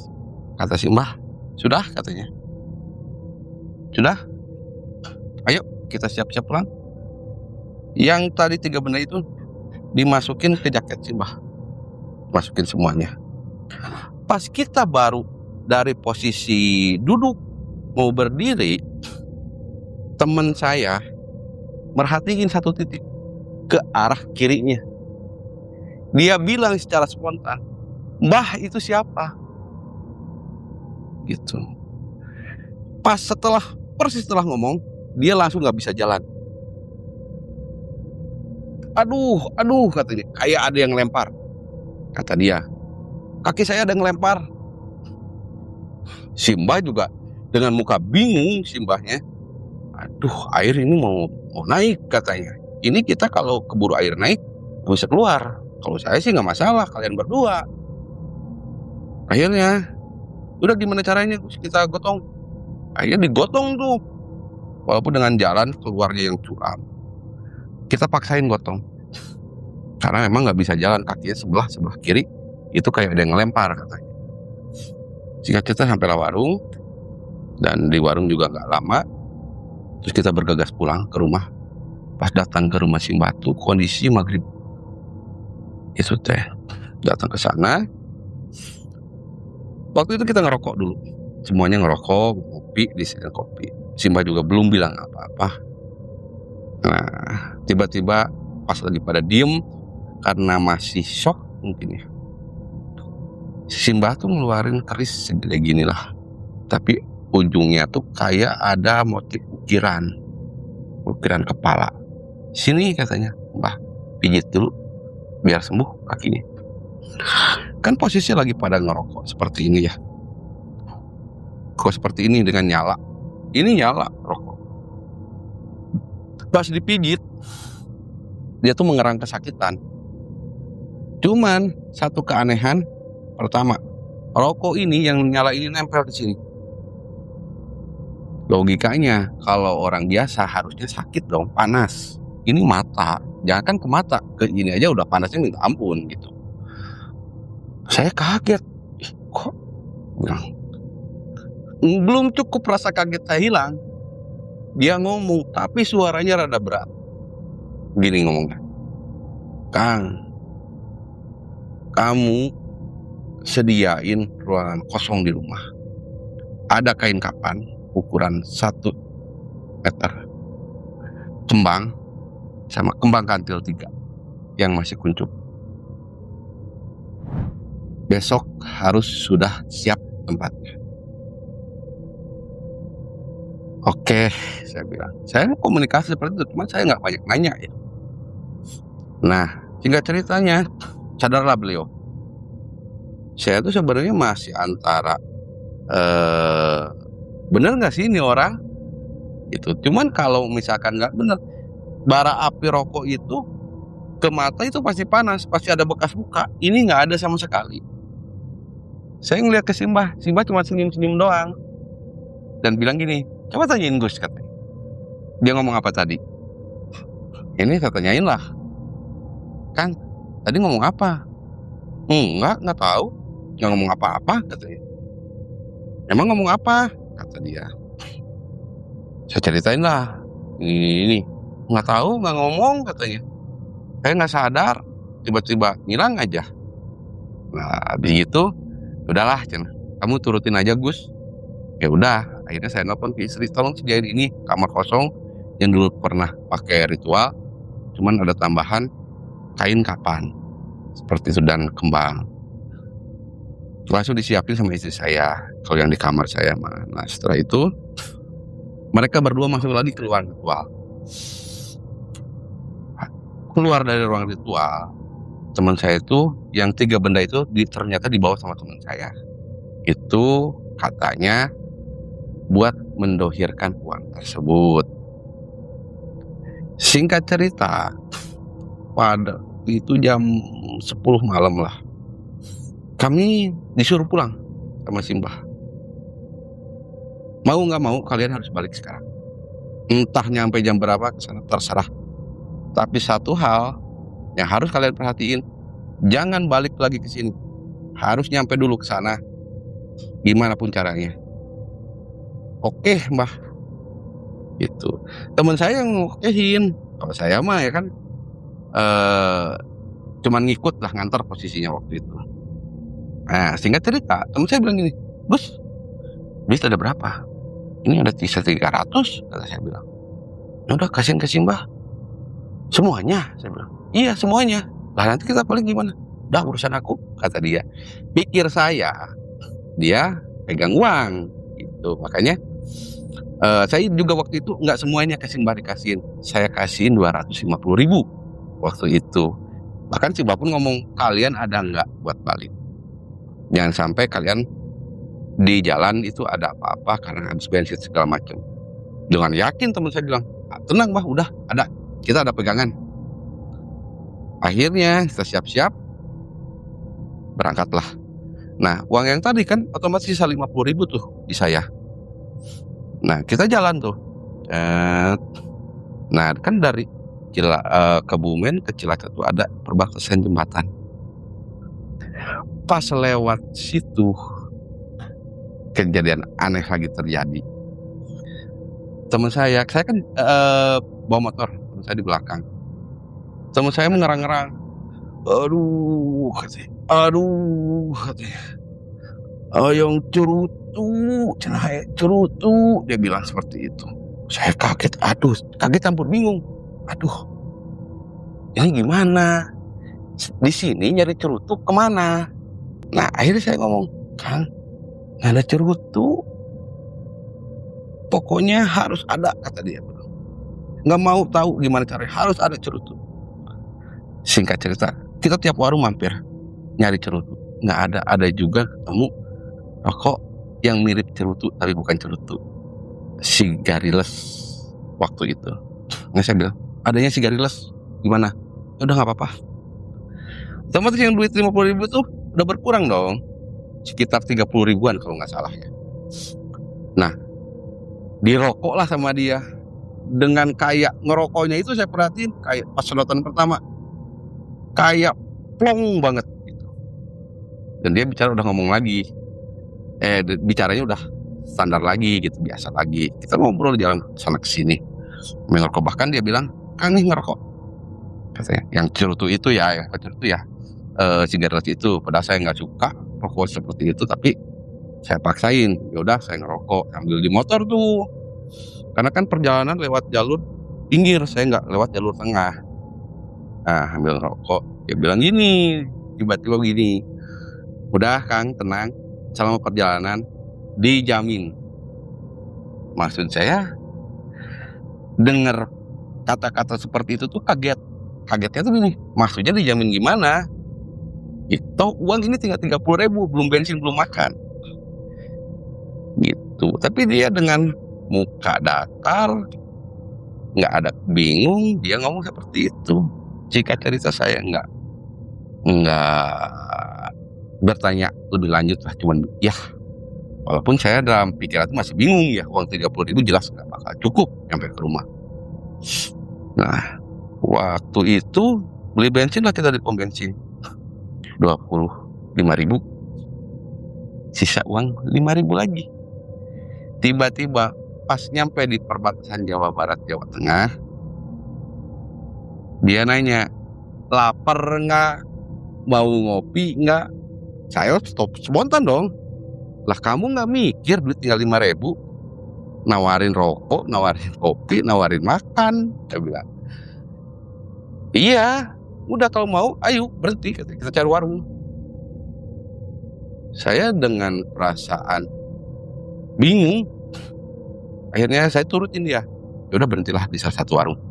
kata Simbah, sudah katanya. Sudah, ayo kita siap-siap pulang. Yang tadi 3 benda itu dimasukin ke jaket Simbah, masukin semuanya. Pas kita baru dari posisi duduk mau berdiri, teman saya merhatiin 1 titik ke arah kirinya. Dia bilang secara spontan, "Mbah, itu siapa?" Gitu. Persis setelah ngomong, dia langsung nggak bisa jalan. Aduh katanya, kayak ada yang lempar. Kata dia, kaki saya ada yang lempar. Simbah juga dengan muka bingung, Simbahnya. Aduh, air ini mau naik katanya. Ini kita kalau keburu air naik bisa keluar. Kalau saya sih nggak masalah, kalian berdua. Akhirnya, udah gimana caranya kita gotong? Akhirnya digotong tuh, walaupun dengan jalan keluarnya yang curam. Kita paksain gotong, karena memang nggak bisa jalan, kakinya sebelah kiri itu kayak ada yang ngelempar katanya. Singkat cerita sampailah warung, dan di warung juga nggak lama, terus kita bergegas pulang ke rumah. Pas datang ke rumah Simbah tuh kondisi maghrib. Itu teh datang ke sana. Waktu itu kita ngerokok dulu, semuanya ngerokok, ngopi, disediakan kopi. Simbah juga belum bilang apa-apa. Nah, tiba-tiba pas lagi pada diem karena masih shock mungkin ya, Simbah tuh ngeluarin keris segede gini lah, tapi ujungnya tuh kayak ada motif ukiran kepala. Sini katanya, Mbah, pijit dulu biar sembuh kakinya. Kan posisinya lagi pada ngerokok seperti ini ya. Kok seperti ini dengan nyala. Ini nyala rokok. Pas dipijit, dia tuh mengerang kesakitan. Cuman satu keanehan, pertama, rokok ini yang nyala ini nempel di sini. Logikanya kalau orang biasa harusnya sakit dong, panas. Ini mata, jangan kan ke mata, ke ini aja udah panasnya minta ampun gitu. Saya kaget, kok belum cukup rasa kaget saya hilang, dia ngomong tapi suaranya rada berat. Gini ngomongnya, "Kang, kamu sediain ruangan kosong di rumah. Ada kain kapan ukuran 1 meter, kembang sama kembang kantil 3 yang masih kuncup. Besok harus sudah siap tempatnya." Oke, saya bilang. Saya komunikasi seperti itu, cuma saya nggak banyak nanya ya. Nah, singkat ceritanya, sadarlah beliau. Saya tuh sebenarnya masih antara bener nggak sih ini orang? Itu. Cuman kalau misalkan nggak bener, bara api rokok itu Ke mata itu pasti panas, pasti ada bekas luka. Ini nggak ada sama sekali. Saya ngeliat ke Simbah cuma senyum-senyum doang dan bilang gini, "Coba tanyain Gus," katanya. Dia ngomong apa tadi? Ini saya tanyain lah, "Kang, tadi ngomong apa?" Nggak tahu, nggak ngomong apa-apa," katanya. "Emang ngomong apa?" kata dia. Saya ceritain lah, ini, "Nggak tahu, nggak ngomong," katanya. "Saya nggak sadar, tiba-tiba ngilang aja." Nah, habis itu, "Udahlah cenah, kamu turutin aja Gus." Ya udah, akhirnya saya nelpon ke istri, "Tolong sediain ini, kamar kosong yang dulu pernah pakai ritual, cuman ada tambahan kain kafan, seperti itu dan kembang." Langsung disiapin sama istri saya, kalau yang di kamar saya mah. Nah, setelah itu mereka berdua masuk lagi ke ruang ritual. Keluar dari ruang ritual, teman saya itu yang 3 benda itu ternyata dibawa sama teman saya. Itu katanya buat mendohirkan uang tersebut. Singkat cerita, pada itu jam 10 malam lah, kami disuruh pulang sama Simbah. Mau nggak mau kalian harus balik sekarang. Entah nyampe jam berapa ke sana terserah. Tapi satu hal yang harus kalian perhatiin, jangan balik lagi ke sini. Harus nyampe dulu ke sana, gimana pun caranya. "Oke, Mbah." Gitu. Teman saya yang ngokehin, kalau saya mah ya kan cuman ngikut lah, nganter posisinya waktu itu. Nah, singkat cerita, teman saya bilang gini, "Gus, duit ada berapa?" "Ini ada sisa 300," kata saya bilang. "Ya udah kasihin ke Simbah." "Semuanya?" saya bilang. "Iya, semuanya." "Lah nanti kita balik gimana?" "Udah urusan aku," kata dia. Pikir saya, dia pegang uang gitu. Makanya saya juga waktu itu nggak semuanya ke Simbah dikasihin. Saya kasihin 250.000 waktu itu. Bahkan Simbah pun ngomong, "Kalian ada nggak buat balik? Jangan sampai kalian di jalan itu ada apa-apa karena habis bensin segala macam." Dengan yakin teman saya bilang, "Tenang Mbah, udah ada, kita ada pegangan." Akhirnya kita siap-siap, berangkatlah. Nah, uang yang tadi kan otomatis sisa 50.000 tuh di saya. Nah, kita jalan tuh. Nah, kan dari Kebumen ke Cilacap tuh ada perbatasan jembatan. Pas lewat situ, kejadian aneh lagi terjadi. Teman saya kan bawa motor, teman saya di belakang. Teman saya mengerang-ngerang, "Aduh," katanya, "aduh," katanya, "ayang cerutu, cenah cerutu," dia bilang seperti itu. Saya kaget, kaget campur bingung. Aduh, ini gimana? Di sini nyari cerutu kemana? Nah, akhirnya saya ngomong, "Kang, nggak ada cerutu. Pokoknya harus ada," kata dia. "Nggak mau tahu gimana caranya, harus ada cerutu." Singkat cerita, kita tiap warung mampir nyari cerutu, nggak ada. Ada juga ketemu rokok yang mirip cerutu tapi bukan cerutu, sigariles waktu itu. Nah, saya bilang, "Adanya sigariles gimana?" "Udah nggak apa-apa." Otomatis yang duit 50.000 tuh udah berkurang dong, sekitar 30.000-an kalau nggak salah ya. Nah, dirokok lah sama dia. Dengan kayak ngerokoknya itu saya perhatiin kayak pas sedotan pertama, kayak plong banget gitu. Dan dia udah ngomong lagi, bicaranya udah standar lagi gitu, biasa lagi. Kita ngobrol di jalan sana kesini, ngerokok. Bahkan dia bilang, "Kang nih ngerokok," katanya, "yang cerutu itu ya, sigaret itu." Padahal saya nggak suka rokok seperti itu, tapi saya paksain. Ya udah, saya ngerokok sambil di motor tuh, karena kan perjalanan lewat jalur pinggir, saya nggak lewat jalur tengah. Nah, sambil ngerokok, dia bilang gini, tiba-tiba gini, "Udah Kang, tenang, selama perjalanan dijamin." Maksud saya, dengar kata-kata seperti itu tuh kaget. Kagetnya tuh gini, maksudnya dijamin gimana? Itu uang ini tinggal 30.000, belum bensin, belum makan. Gitu. Tapi dia dengan muka datar, nggak ada bingung, dia ngomong seperti itu. Singkat cerita saya nggak bertanya lebih lanjut lah, cuman ya walaupun saya dalam pikiran itu masih bingung ya, uang 30.000 jelas nggak bakal cukup sampai ke rumah. Nah, waktu itu beli bensin lah kita di pom bensin 25.000, sisa uang 5.000 lagi. Tiba-tiba pas nyampe di perbatasan Jawa Barat Jawa Tengah, dia nanya, lapar nggak, mau ngopi nggak? Saya stop spontan dong. Lah kamu nggak mikir duit tinggal 5.000, nawarin rokok, nawarin kopi, nawarin makan? Saya bilang, iya, udah kalau mau ayo berhenti, kita cari warung. Saya dengan perasaan bingung, akhirnya saya turutin dia. Udah berhentilah di salah satu warung.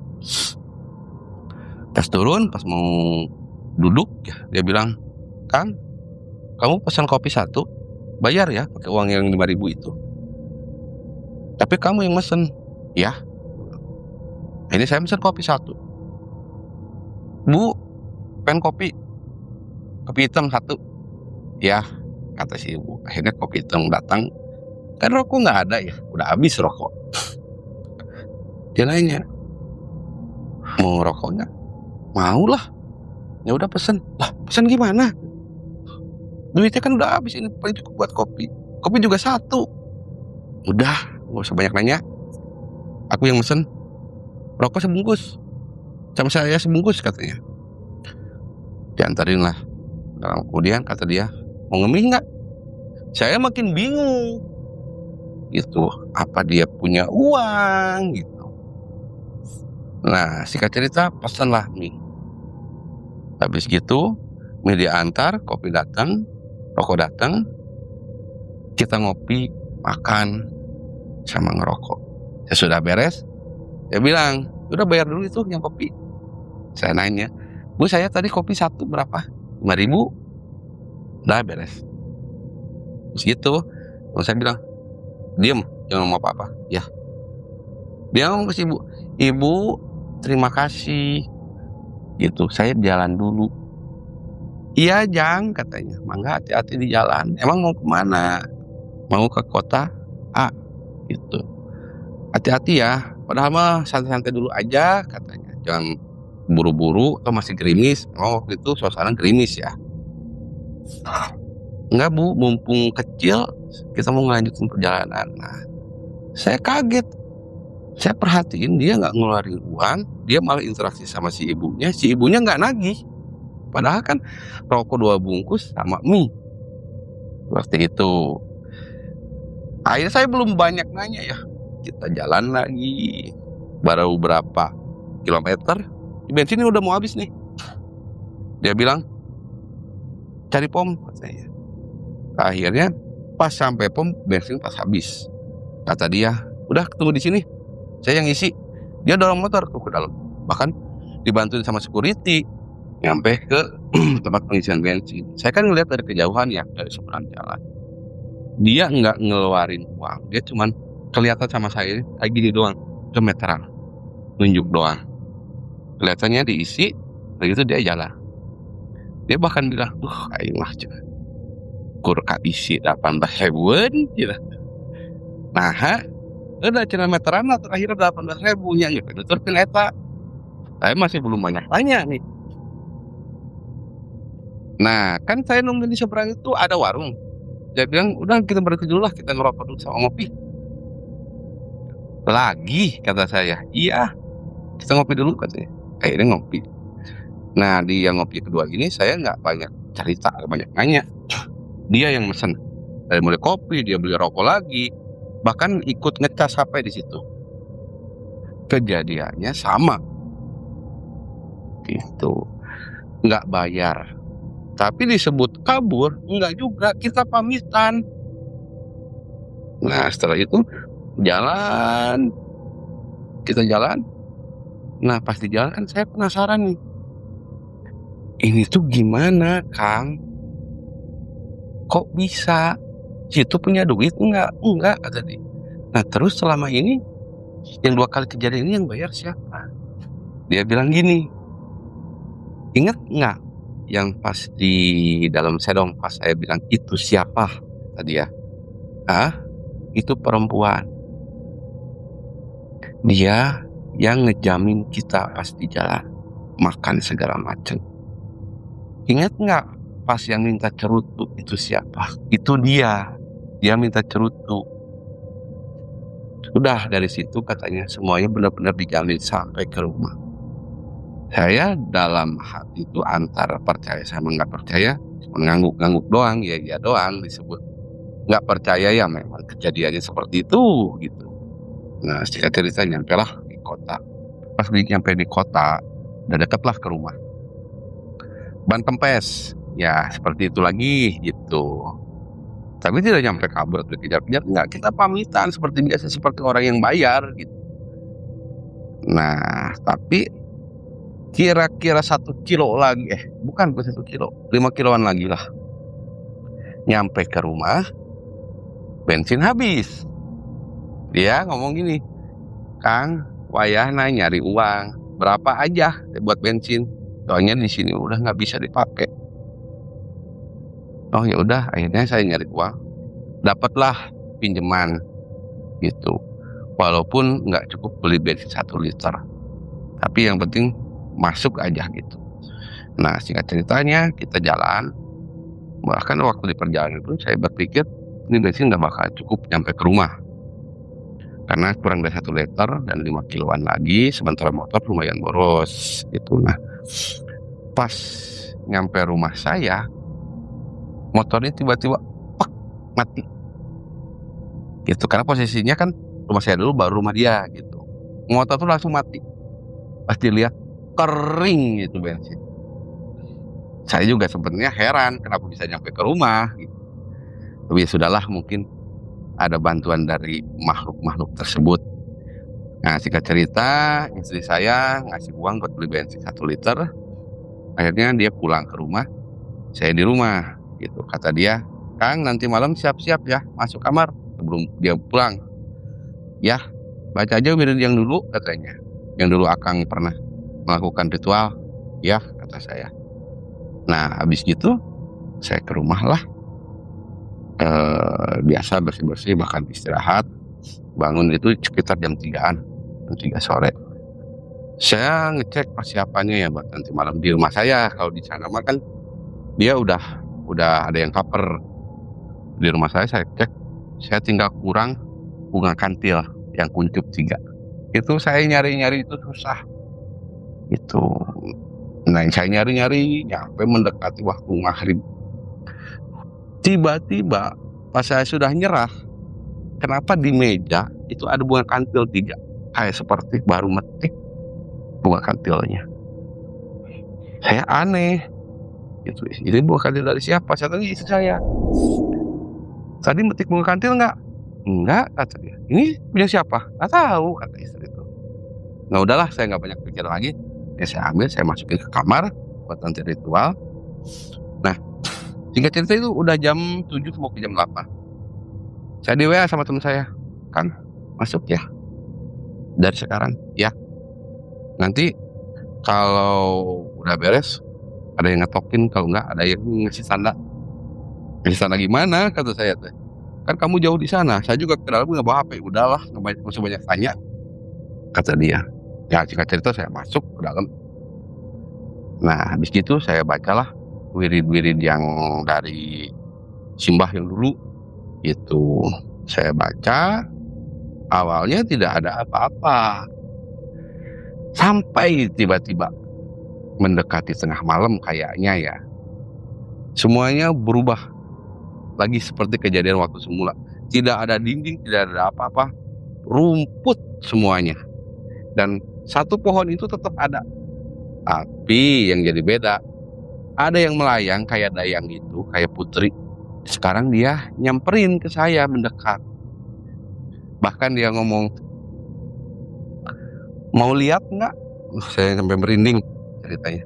Pas turun, pas mau duduk ya, dia bilang, Kang, kamu pesan kopi 1, bayar ya pakai uang yang 5.000 itu. Tapi kamu yang mesen. Ya. Ini saya mesen kopi 1. Bu, pengen kopi hitam 1. Ya, kata si ibu. Akhirnya kopi hitam datang. Kan rokok nggak ada ya, udah habis rokok. Dia nanya, mau rokok nggak? Mau lah. Ya udah pesen. Lah, pesen gimana? Duitnya kan udah habis, ini paling cukup buat kopi. Kopi juga 1. Udah, gak usah banyak nanya. Aku yang mesen. Rokok sebungkus, sama saya sebungkus katanya. Diantarin lah. Kemudian kata dia, mau ngemil nggak? Saya makin bingung. Gitu, apa dia punya uang gitu. Nah, singkat cerita pesanlah mie. Habis gitu, mie diantar, kopi datang, rokok datang, kita ngopi, makan, sama ngerokok. Saya sudah beres, dia bilang, udah bayar dulu itu yang kopi. Saya nanya, Bu, saya tadi kopi 1 berapa? 5.000. Udah beres. Terus gitu, terus saya bilang, diem, jangan ngomong apa-apa. Ya. Dia ngomong ke si ibu, Ibu, terima kasih. Gitu, saya jalan dulu. Iya, Jang, katanya. Mangga hati-hati di jalan. Emang mau kemana? Mau ke kota A, gitu. Hati-hati ya. Padahal mah santai-santai dulu aja, katanya. Jangan buru-buru atau masih gerimis. Memang waktu itu suasana gerimis ya. Enggak Bu, mumpung kecil kita mau ngelanjutin perjalanan. Nah, saya kaget. Saya perhatiin dia nggak ngeluarin uang, dia malah interaksi sama si ibunya nggak nagih. Padahal kan rokok 2 bungkus sama mie. Seperti itu. Akhirnya saya belum banyak nanya ya. Kita jalan lagi. Baru berapa kilometer, bensinnya udah mau habis nih. Dia bilang, cari pom, katanya. Akhirnya pas sampai pom, bensin pas habis. Kata dia, udah tunggu di sini, saya yang isi. Dia dorong motor ke dalam. Bahkan dibantuin sama security nyampe ke tempat pengisian bensin. Saya kan ngeliat dari kejauhan ya, dari seberang jalan. Dia nggak ngeluarin uang, dia cuman kelihatan sama saya kayak gini doang, gemeteran, nunjuk doang. Kelihatannya diisi, begitu dia jalan. Dia bahkan bilang, aing mah kur isi 18.000 gitu. Nah, udah cenah meteran lah terakhir 18.000 nya gitu. Nuturkeun eta. Saya masih belum banyak tanya nih. Nah, kan saya nunggu di seberang itu ada warung. Dia bilang, udah kita berhenti dulu lah, kita ngerokok dulu sama ngopi. Lagi, kata saya. Iya, kita ngopi dulu katanya. Akhirnya ngopi. Nah, di yang ngopi kedua ini saya nggak banyak cerita, nggak banyak nanya. Dia yang mesen. Dari mulai kopi, dia beli rokok lagi. Bahkan ikut ngecas HP di situ. Kejadiannya sama. Gitu. Nggak bayar. Tapi disebut kabur, enggak juga, kita pamitan. Nah, setelah itu jalan. Kita jalan. Nah, pas di jalan kan saya penasaran nih. Ini tuh gimana, Kang? Kok bisa? Situ punya duit enggak? Enggak, kata dia. Nah, terus selama ini yang 2 kali kejadian ini yang bayar siapa? Dia bilang gini, Ingat nggak yang pas di dalam sedong pas saya bilang, "Itu siapa?" Kata dia. "Ah, itu perempuan. Dia yang ngejamin kita pas di jalan, makan segala macam." Ingat nggak pas yang minta cerutu itu siapa? Itu dia. Dia minta cerutu. Sudah dari situ katanya semuanya benar-benar dijamin sampai ke rumah. Saya dalam hati itu antara percaya sama nggak percaya, cuma ngangguk-ngangguk doang, ya doang disebut. Nggak percaya ya memang kejadiannya seperti itu gitu. Nah singkat cerita nyampelah di kota. Pas nyampe di kota, udah dekatlah ke rumah. Ban kempes, ya seperti itu lagi gitu. Tapi tidak nyampe kabur atau dikejar-kejar, enggak, kita pamitan seperti biasa, seperti orang yang bayar gitu. Nah, tapi kira-kira 1 kilo lagi, bukan 1 kilo, 5 kiloan lagi lah. Nyampe ke rumah, bensin habis. Dia ngomong gini, "Kang, wayahna nyari uang, berapa aja buat bensin? Soalnya di sini udah nggak bisa dipakai." Oh ya udah, akhirnya saya nyari uang, dapatlah pinjaman gitu. Walaupun nggak cukup beli bensin 1 liter, tapi yang penting masuk aja gitu. Nah singkat ceritanya kita jalan, bahkan waktu di perjalanan itu saya berpikir ini bensin nggak bakal cukup nyampe ke rumah, karena kurang dari 1 liter dan 5 kiloan lagi, sementara motor lumayan boros gitu. Nah pas nyampe rumah saya, motornya tiba-tiba mati gitu, karena posisinya kan rumah saya dulu baru rumah dia gitu. Motor tuh langsung mati. Pas dilihat kering gitu bensin. Saya juga sebenarnya heran kenapa bisa nyampe ke rumah gitu. Tapi ya sudahlah, mungkin ada bantuan dari makhluk-makhluk tersebut. Nah singkat cerita, istri saya ngasih uang buat beli bensin 1 liter. Akhirnya dia pulang ke rumah, saya di rumah gitu. Kata dia, "Kang, nanti malam siap-siap ya, masuk kamar." Sebelum dia pulang, "Ya, baca aja wirid yang dulu," katanya. "Yang dulu Akang pernah melakukan ritual." "Ya," kata saya. Nah habis gitu saya ke rumah lah, biasa bersih-bersih, bahkan istirahat. Bangun itu sekitar jam 3-an, jam 3 sore. Saya ngecek persiapannya ya buat nanti malam di rumah saya. Kalau di sana mah kan dia udah ada yang cover. Di rumah saya cek, saya tinggal kurang bunga kantil yang kuncup 3. Itu saya nyari-nyari itu susah. Itu. Nah saya nyari-nyari nyampe mendekati waktu maghrib. Tiba-tiba pas saya sudah nyerah, kenapa di meja itu ada bunga kantil 3, kayak seperti baru metik bunga kantilnya. Saya aneh gitu, "Ini bunga kantil dari siapa?" Saya tanya istri saya, "Tadi metik bunga kantil nggak?" "Enggak," kata dia. "Ini punya siapa?" "Nggak tahu," kata istri itu. Nah udahlah, saya nggak banyak pikir lagi. Ya saya ambil, saya masukin ke kamar buat nanti ritual. Nah singkat cerita itu udah jam 7 mau ke jam 8. Saya di WA sama teman saya, "Kang, masuk ya dari sekarang ya. Nanti kalau udah beres ada yang ngetokin, kalau enggak ada yang ngasih tanda." "Ngasih tanda gimana?" kata saya teh. "Kan kamu jauh di sana." Saya juga ke dalam nggak bawa HP. "Udahlah, nggak usah banyak tanya," kata dia. Ya singkat cerita saya masuk ke dalam. Nah habis gitu saya bacalah wirid-wirid yang dari simbah yang dulu itu. Saya baca, awalnya tidak ada apa-apa, sampai tiba-tiba mendekati tengah malam kayaknya ya, semuanya berubah lagi seperti kejadian waktu semula. Tidak ada dinding, tidak ada apa-apa, rumput semuanya. Dan satu pohon itu tetap ada, tapi yang jadi beda, ada yang melayang kayak dayang gitu, kayak putri. Sekarang dia nyamperin ke saya, mendekat. Bahkan dia ngomong, "Mau lihat nggak?" Saya sampai merinding ceritanya.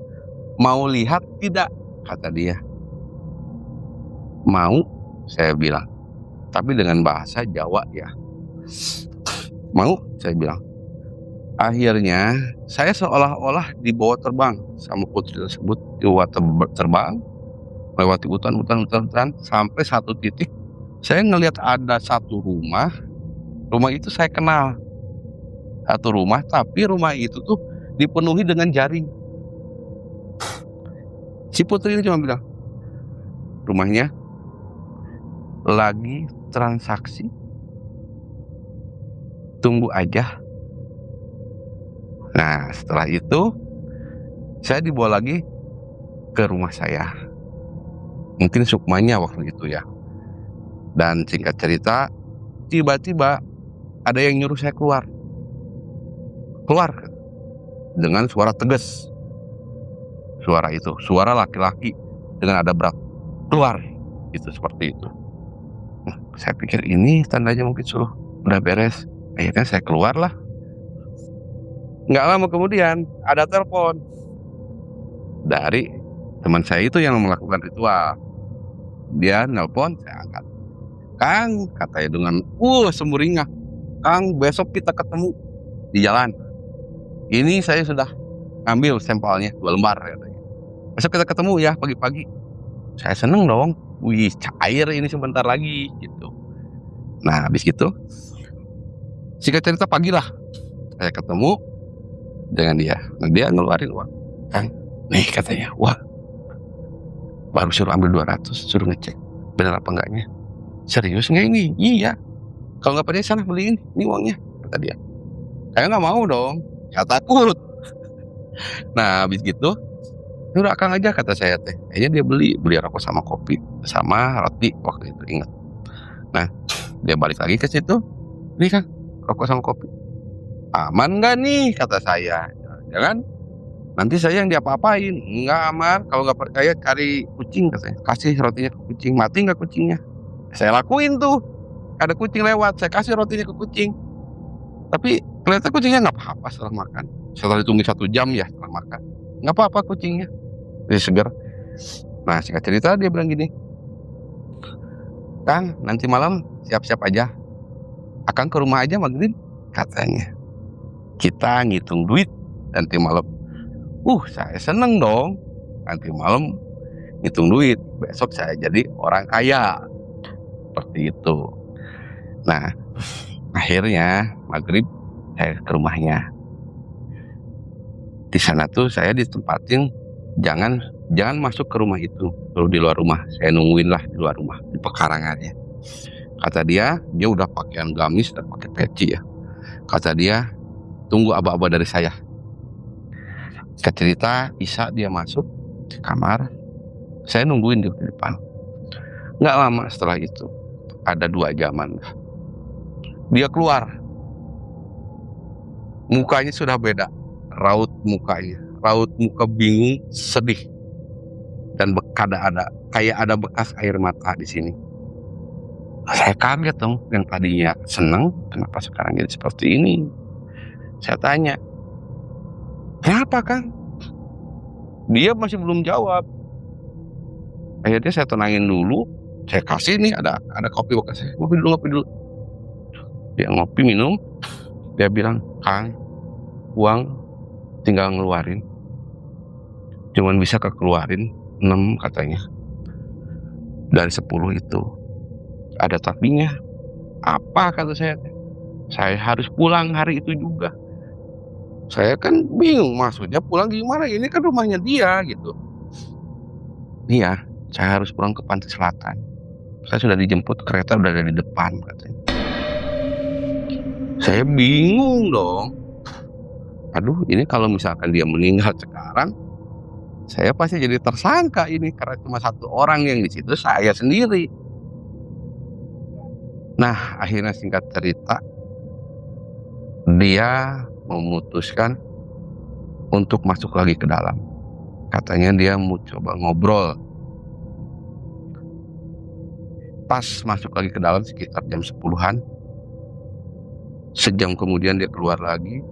"Mau lihat tidak?" kata dia. "Mau," saya bilang, tapi dengan bahasa Jawa ya. "Mau," saya bilang. Akhirnya saya seolah-olah dibawa terbang sama putri tersebut, dibawa terbang melewati hutan, sampai satu titik saya ngelihat ada satu rumah. Rumah itu saya kenal, satu rumah, tapi rumah itu tuh dipenuhi dengan jaring. Si putri ini cuma bilang, rumahnya lagi transaksi, tunggu aja. Nah, setelah itu saya dibawa lagi ke rumah saya. Mungkin sukmanya waktu itu ya. Dan singkat cerita, tiba-tiba ada yang nyuruh saya keluar. Keluar dengan suara tegas. Suara itu, suara laki-laki dengan ada berat. Keluar, itu seperti itu. Saya pikir ini tandanya mungkin suruh udah beres. Akhirnya saya keluar lah. Nggak lama kemudian ada telepon dari teman saya itu yang melakukan ritual. Dia nelpon, saya angkat. Kang, katanya dengan sumringah, Kang, besok kita ketemu di jalan. Ini saya sudah ambil sampelnya 2 lembar katanya. Besok kita ketemu ya pagi-pagi. Saya seneng dong. Wih, cair ini sebentar lagi gitu. Nah, habis gitu singkat cerita pagilah saya ketemu dengan dia. Nah, dia ngeluarin uang. Kang, nih katanya, wah, baru suruh ambil 200, suruh ngecek benar apa enggaknya. Serius nggak ini? Iya. Kalau nggak percaya sana beliin, ini uangnya, kata dia. Saya nggak mau dong, saya takut. Nah, habis gitu, udah Kang aja kata saya teh. Akhirnya dia beli rokok sama kopi sama roti waktu itu, ingat. Nah, dia balik lagi ke situ. Nih Kang, rokok sama kopi. Aman nggak nih? Kata saya. Jangan nanti saya yang diapa-apain. Enggak aman. Kalau nggak percaya cari kucing katanya. Kasih rotinya ke kucing. Mati nggak kucingnya? Saya lakuin tuh. Ada kucing lewat, saya kasih rotinya ke kucing. Tapi ternyata kucingnya nggak apa-apa setelah makan. Setelah ditunggu 1 jam ya setelah makan. Nggak apa-apa kucingnya. Jadi segar. Nah, singkat cerita dia bilang gini, Kang, nanti malam siap-siap aja. Akang ke rumah aja maghrib, katanya. Kita ngitung duit nanti malam. Saya seneng dong. Nanti malam ngitung duit. Besok saya jadi orang kaya. Seperti itu. Nah, akhirnya maghrib saya ke rumahnya. Di sana tuh saya ditempatin jangan masuk ke rumah itu, suruh di luar rumah. Saya nungguin lah di luar rumah di pekarangannya. Kata dia udah pakaian gamis dan pakai peci ya. Kata dia tunggu aba-aba dari saya. Cerita Isa dia masuk di kamar, saya nungguin di depan. Nggak lama setelah itu, ada 2 jaman dia keluar. Mukanya sudah beda, raut muka bingung, sedih, dan ada kayak ada bekas air mata di sini. Saya kaget dong, yang tadinya seneng, kenapa sekarang jadi seperti ini? Saya tanya, kenapa Kang? Dia masih belum jawab. Akhirnya saya tenangin dulu, saya kasih nih ada kopi bekas saya, ngopi dulu. Dia ngopi minum, dia bilang, Kang, uang tinggal ngeluarin, cuman bisa kekeluarin 6 katanya. Dari 10 itu ada tapinya. Apa kata saya? Saya harus pulang hari itu juga. Saya kan bingung, maksudnya pulang gimana? Ini kan rumahnya dia gitu. Iya, saya harus pulang ke Pantai Selatan. Saya sudah dijemput, kereta udah ada di depan katanya. Saya bingung dong. Aduh, ini kalau misalkan dia meninggal sekarang, saya pasti jadi tersangka ini karena cuma 1 orang yang di situ, saya sendiri. Nah, akhirnya singkat cerita, dia memutuskan untuk masuk lagi ke dalam. Katanya dia mau coba ngobrol. Pas masuk lagi ke dalam sekitar jam 10-an, sejam kemudian dia keluar lagi.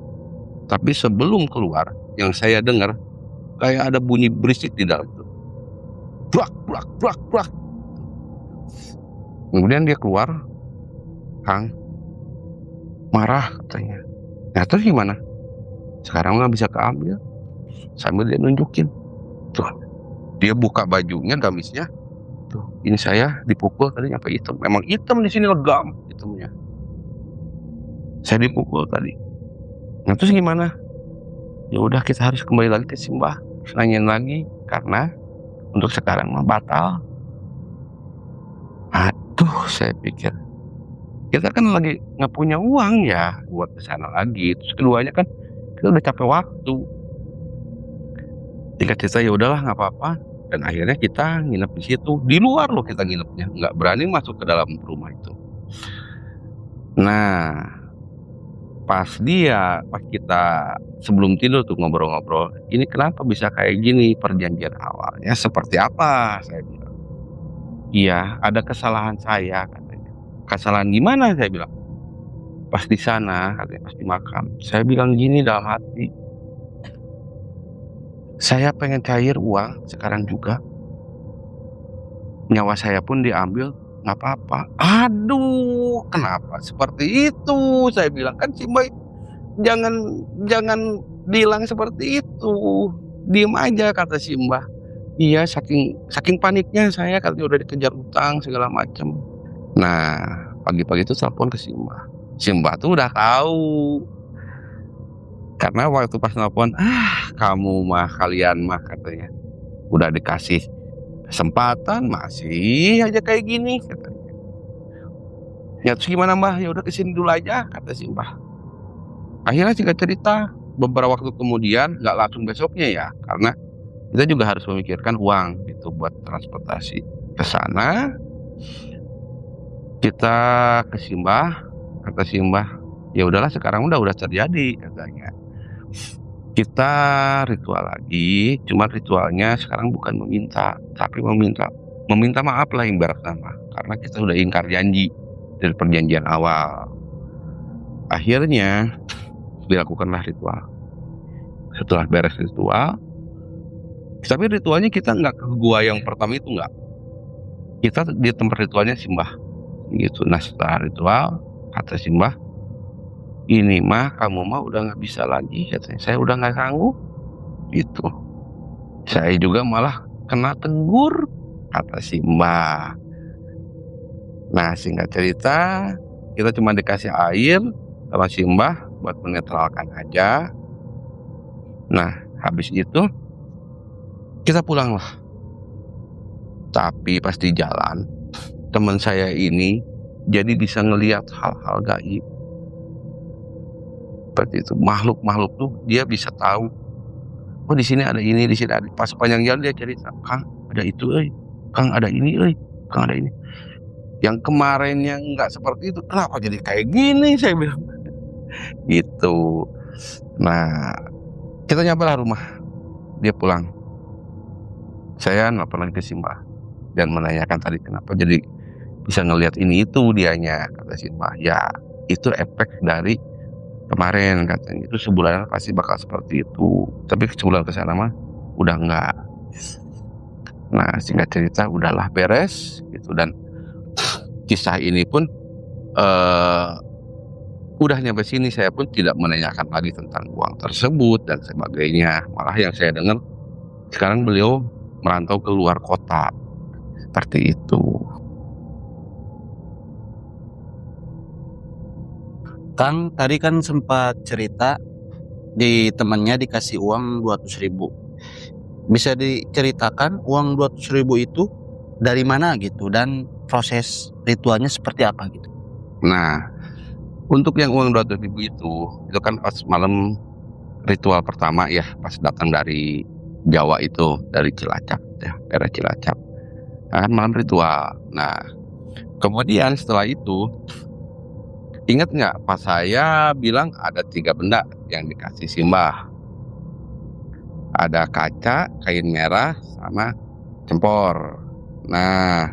Tapi sebelum keluar, yang saya dengar kayak ada bunyi berisik di dalam itu. Brak. Kemudian dia keluar, Kang, marah katanya. Nah terus gimana? sekarang nggak bisa keambil. Sambil dia nunjukin, tuh dia buka bajunya, gamisnya, tuh ini saya dipukul tadi sampai hitam. Memang hitam di sini, legam hitamnya. Saya dipukul tadi. Nah terus gimana? Ya udah, kita harus kembali lagi ke Simbah, nanyain lagi, karena untuk sekarang mah batal. Aduh, saya pikir kita kan lagi nggak punya uang ya buat kesana lagi. Terus keduanya kan kita udah capek waktu. Singkat cerita, ya udahlah nggak apa-apa. Dan akhirnya kita nginep di situ. Di luar loh kita nginepnya, nggak berani masuk ke dalam rumah itu. Nah, pas kita sebelum tidur tuh ngobrol-ngobrol, ini kenapa bisa kayak gini, perjanjian awalnya seperti apa, saya bilang. Iya, ada kesalahan saya, katanya. Kesalahan gimana, saya bilang. Pas di sana, katanya, pas di makam, saya bilang gini dalam hati, saya pengen cair uang sekarang juga, nyawa saya pun diambil, nggak apa-apa. Aduh, kenapa seperti itu, saya bilang. Kan si Boy, jangan jangan bilang seperti itu, diem aja, kata si Mbah. Iya, saking paniknya saya, katanya udah dikejar utang segala macam. Nah, pagi-pagi itu telepon ke si Mbah. Si Mbah tuh udah tahu, karena waktu pas telepon, kalian mah, katanya, udah dikasih kesempatan masih aja kayak gini, katanya. Ya terus gimana Mbah? Ya udah kesini dulu aja, kata si Mbah. Akhirnya singkat cerita, beberapa waktu kemudian, nggak langsung besoknya ya, karena kita juga harus memikirkan uang gitu buat transportasi ke sana. Kita ke Simbah, kata Simbah, ya udahlah sekarang udah terjadi, katanya. Kita ritual lagi, cuma ritualnya sekarang bukan meminta, tapi meminta maaf lah ibarat nama, karena kita udah ingkar janji dari perjanjian awal. Akhirnya dilakukanlah ritual. Setelah beres ritual, tapi ritualnya kita nggak ke gua yang pertama itu, nggak. Kita di tempat ritualnya Simbah gitu. Nah setelah ritual, kata Simbah, ini mah kamu mah udah nggak bisa lagi, katanya. Saya udah nggak sanggup gitu. Saya juga malah kena tegur, kata Simbah. Nah singkat cerita, kita cuma dikasih air sama Simbah buat menetralkan aja. Nah habis itu kita pulang lah. Tapi pas di jalan, teman saya ini jadi bisa ngelihat hal-hal gaib. Seperti itu, makhluk-makhluk tuh dia bisa tahu. Oh di sini ada ini, di sini ada. Pas panjang jalan dia cerita, Kang ada itu, Kang ada ini, Kang ada ini. Yang kemarinnya nggak seperti itu, kenapa jadi kayak gini, saya bilang. Gitu. Nah kita nyampe lah rumah, dia pulang. Saya nelfon lagi ke Simbah dan menanyakan tadi kenapa jadi bisa ngelihat ini itu dianya, kata Simbah. Ya itu efek dari kemarin, katanya. Itu sebulan pasti bakal seperti itu, tapi sebulan kesana mah udah enggak. Nah singkat cerita udahlah beres gitu. Dan kisah ini pun udah nyampe sini, saya pun tidak menanyakan lagi tentang uang tersebut dan sebagainya. Malah yang saya dengar sekarang beliau merantau ke luar kota, seperti itu. Kang tadi kan sempat cerita di temannya dikasih uang 200.000. Bisa diceritakan uang 200.000 itu dari mana gitu, dan proses ritualnya seperti apa gitu? Nah untuk yang uang 200.000 itu kan pas malam ritual pertama ya, pas datang dari Jawa itu, dari Cilacap ya, daerah Cilacap. Nah, kan malam ritual. Nah kemudian setelah itu, ingat nggak pas saya bilang ada 3 benda yang dikasih Simbah? Ada kaca, kain merah, sama cempor. Nah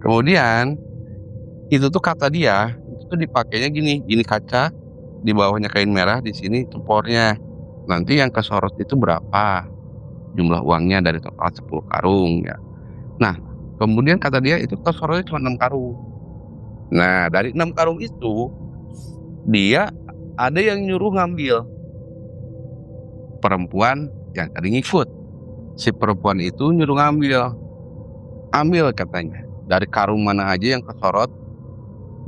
kemudian itu tuh kata dia, itu tuh dipakainya gini kaca, di bawahnya kain merah, di sini cempornya. Nanti yang kesorot itu berapa jumlah uangnya dari total 10 karung ya. Nah kemudian kata dia itu kesorotnya cuma 6 karung. Nah dari 6 karung itu dia ada yang nyuruh ngambil perempuan yang tadi ngikut. Si perempuan itu nyuruh ambil katanya. Dari karung mana aja yang kesorot,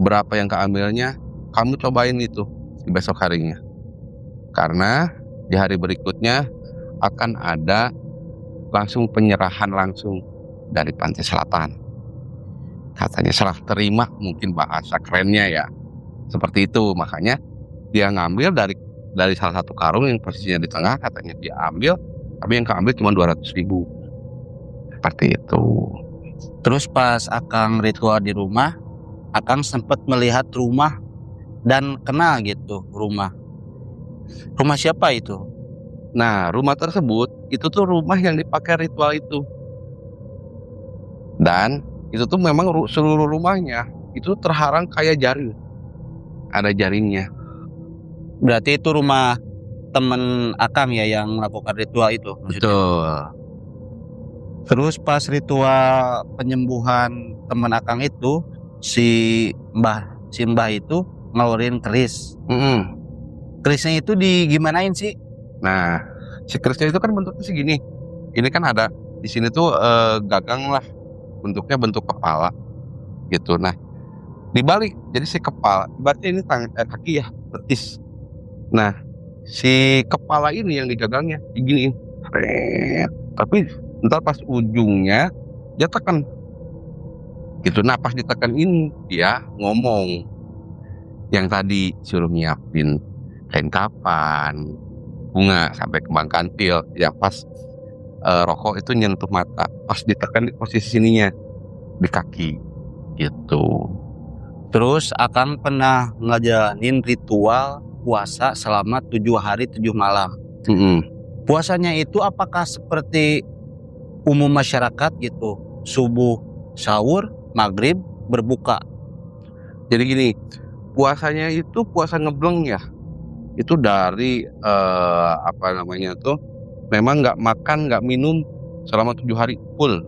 berapa yang keambilnya, kamu cobain itu di besok harinya. Karena di hari berikutnya akan ada langsung penyerahan langsung dari pantai selatan. Katanya serah terima, mungkin bahasa kerennya ya. Seperti itu, makanya dia ngambil dari salah satu karung yang posisinya di tengah, katanya dia ambil, tapi yang keambil cuma 200.000. Seperti itu. Terus pas Akang ritual di rumah, Akang sempat melihat rumah dan kenal gitu rumah. Rumah siapa itu? Nah, rumah tersebut itu tuh rumah yang dipakai ritual itu. Dan itu tuh memang seluruh rumahnya itu terharang kayak jaring. Ada jaringnya. Berarti itu rumah temen Akang ya yang melakukan ritual itu maksudnya. Betul. Terus pas ritual penyembuhan temen Akang itu, si Mbah itu ngeluarin keris. Kerisnya itu digimanain sih? Nah, si kerisnya itu kan bentuknya segini. Ini kan ada di sini tuh gagang lah, bentuknya bentuk kepala gitu. Nah, dibalik jadi si kepala, berarti ini kaki ya, betis. Nah, si kepala ini yang digagangnya diginiin, tapi ntar pas ujungnya dia tekan gitu. Nah, pas ditekan ini dia ngomong yang tadi suruh nyiapin kain kapan, bunga sampai kembang kantil. Ya pas rokok itu nyentuh mata, pas ditekan di posisi sininya di kaki gitu. Terus Akang pernah ngejalanin ritual puasa selama 7 hari 7 malam. Puasanya itu apakah seperti umum masyarakat gitu? Subuh sahur, maghrib berbuka. Jadi gini, puasanya itu puasa ngebleng ya. Itu dari memang nggak makan nggak minum selama 7 hari full.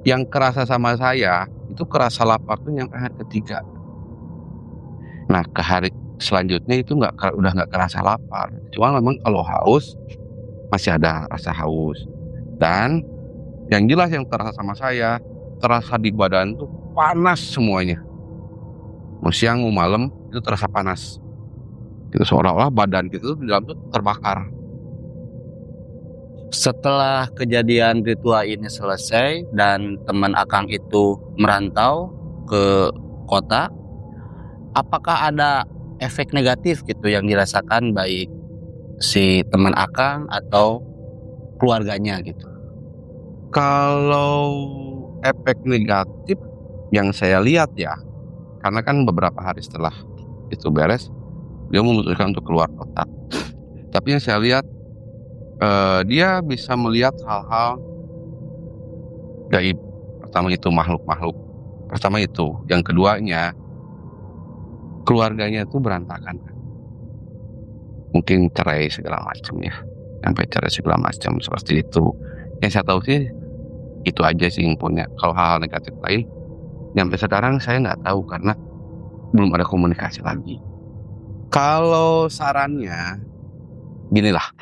Yang kerasa sama saya itu kerasa lapar tuh yang hari ketiga. Nah, ke hari selanjutnya itu udah nggak kerasa lapar. Cuma memang kalau haus masih ada rasa haus. Dan yang jelas yang terasa sama saya, terasa di badan tuh panas semuanya. Mau siang mau malam itu terasa panas. Itu seolah-olah badan kita tuh di dalam tuh terbakar. Setelah kejadian ritual ini selesai dan teman Akang itu merantau ke kota, apakah ada efek negatif gitu yang dirasakan baik si teman Akang atau keluarganya gitu? Kalau efek negatif yang saya lihat ya, karena kan beberapa hari setelah itu beres, dia memutuskan untuk keluar kota. Tapi yang saya lihat, dia bisa melihat hal-hal gaib. Pertama itu makhluk-makhluk. Pertama itu. Yang keduanya, keluarganya itu berantakan. Mungkin cerai segala macam ya. Sampai cerai segala macam seperti itu. Yang saya tahu sih itu aja sih yang punya. Kalau hal-hal negatif lain, sampai sekarang saya nggak tahu karena belum ada komunikasi lagi. Kalau sarannya, ginilah.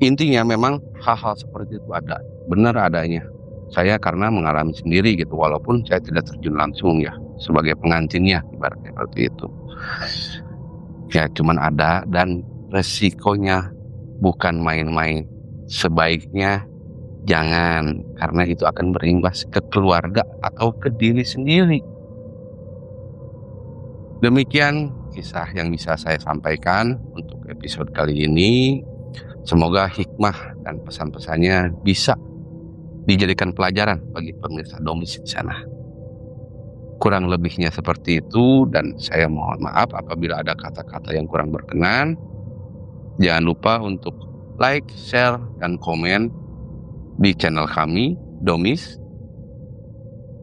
Intinya memang hal-hal seperti itu ada, benar adanya. Saya karena mengalami sendiri gitu, walaupun saya tidak terjun langsung ya sebagai pengantinnya, ibaratnya seperti itu. Ya cuman ada dan resikonya bukan main-main. Sebaiknya jangan, karena itu akan berimbas ke keluarga atau ke diri sendiri. Demikian kisah yang bisa saya sampaikan untuk episode kali ini. Semoga hikmah dan pesan-pesannya bisa dijadikan pelajaran bagi pemirsa Domis di sana. Kurang lebihnya seperti itu, dan saya mohon maaf apabila ada kata-kata yang kurang berkenan. Jangan lupa untuk like, share, dan komen di channel kami, Domis.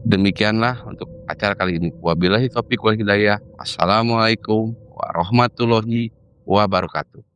Demikianlah untuk acara kali ini. Wabillahi taufiq wal hidayah. Assalamualaikum warahmatullahi wabarakatuh.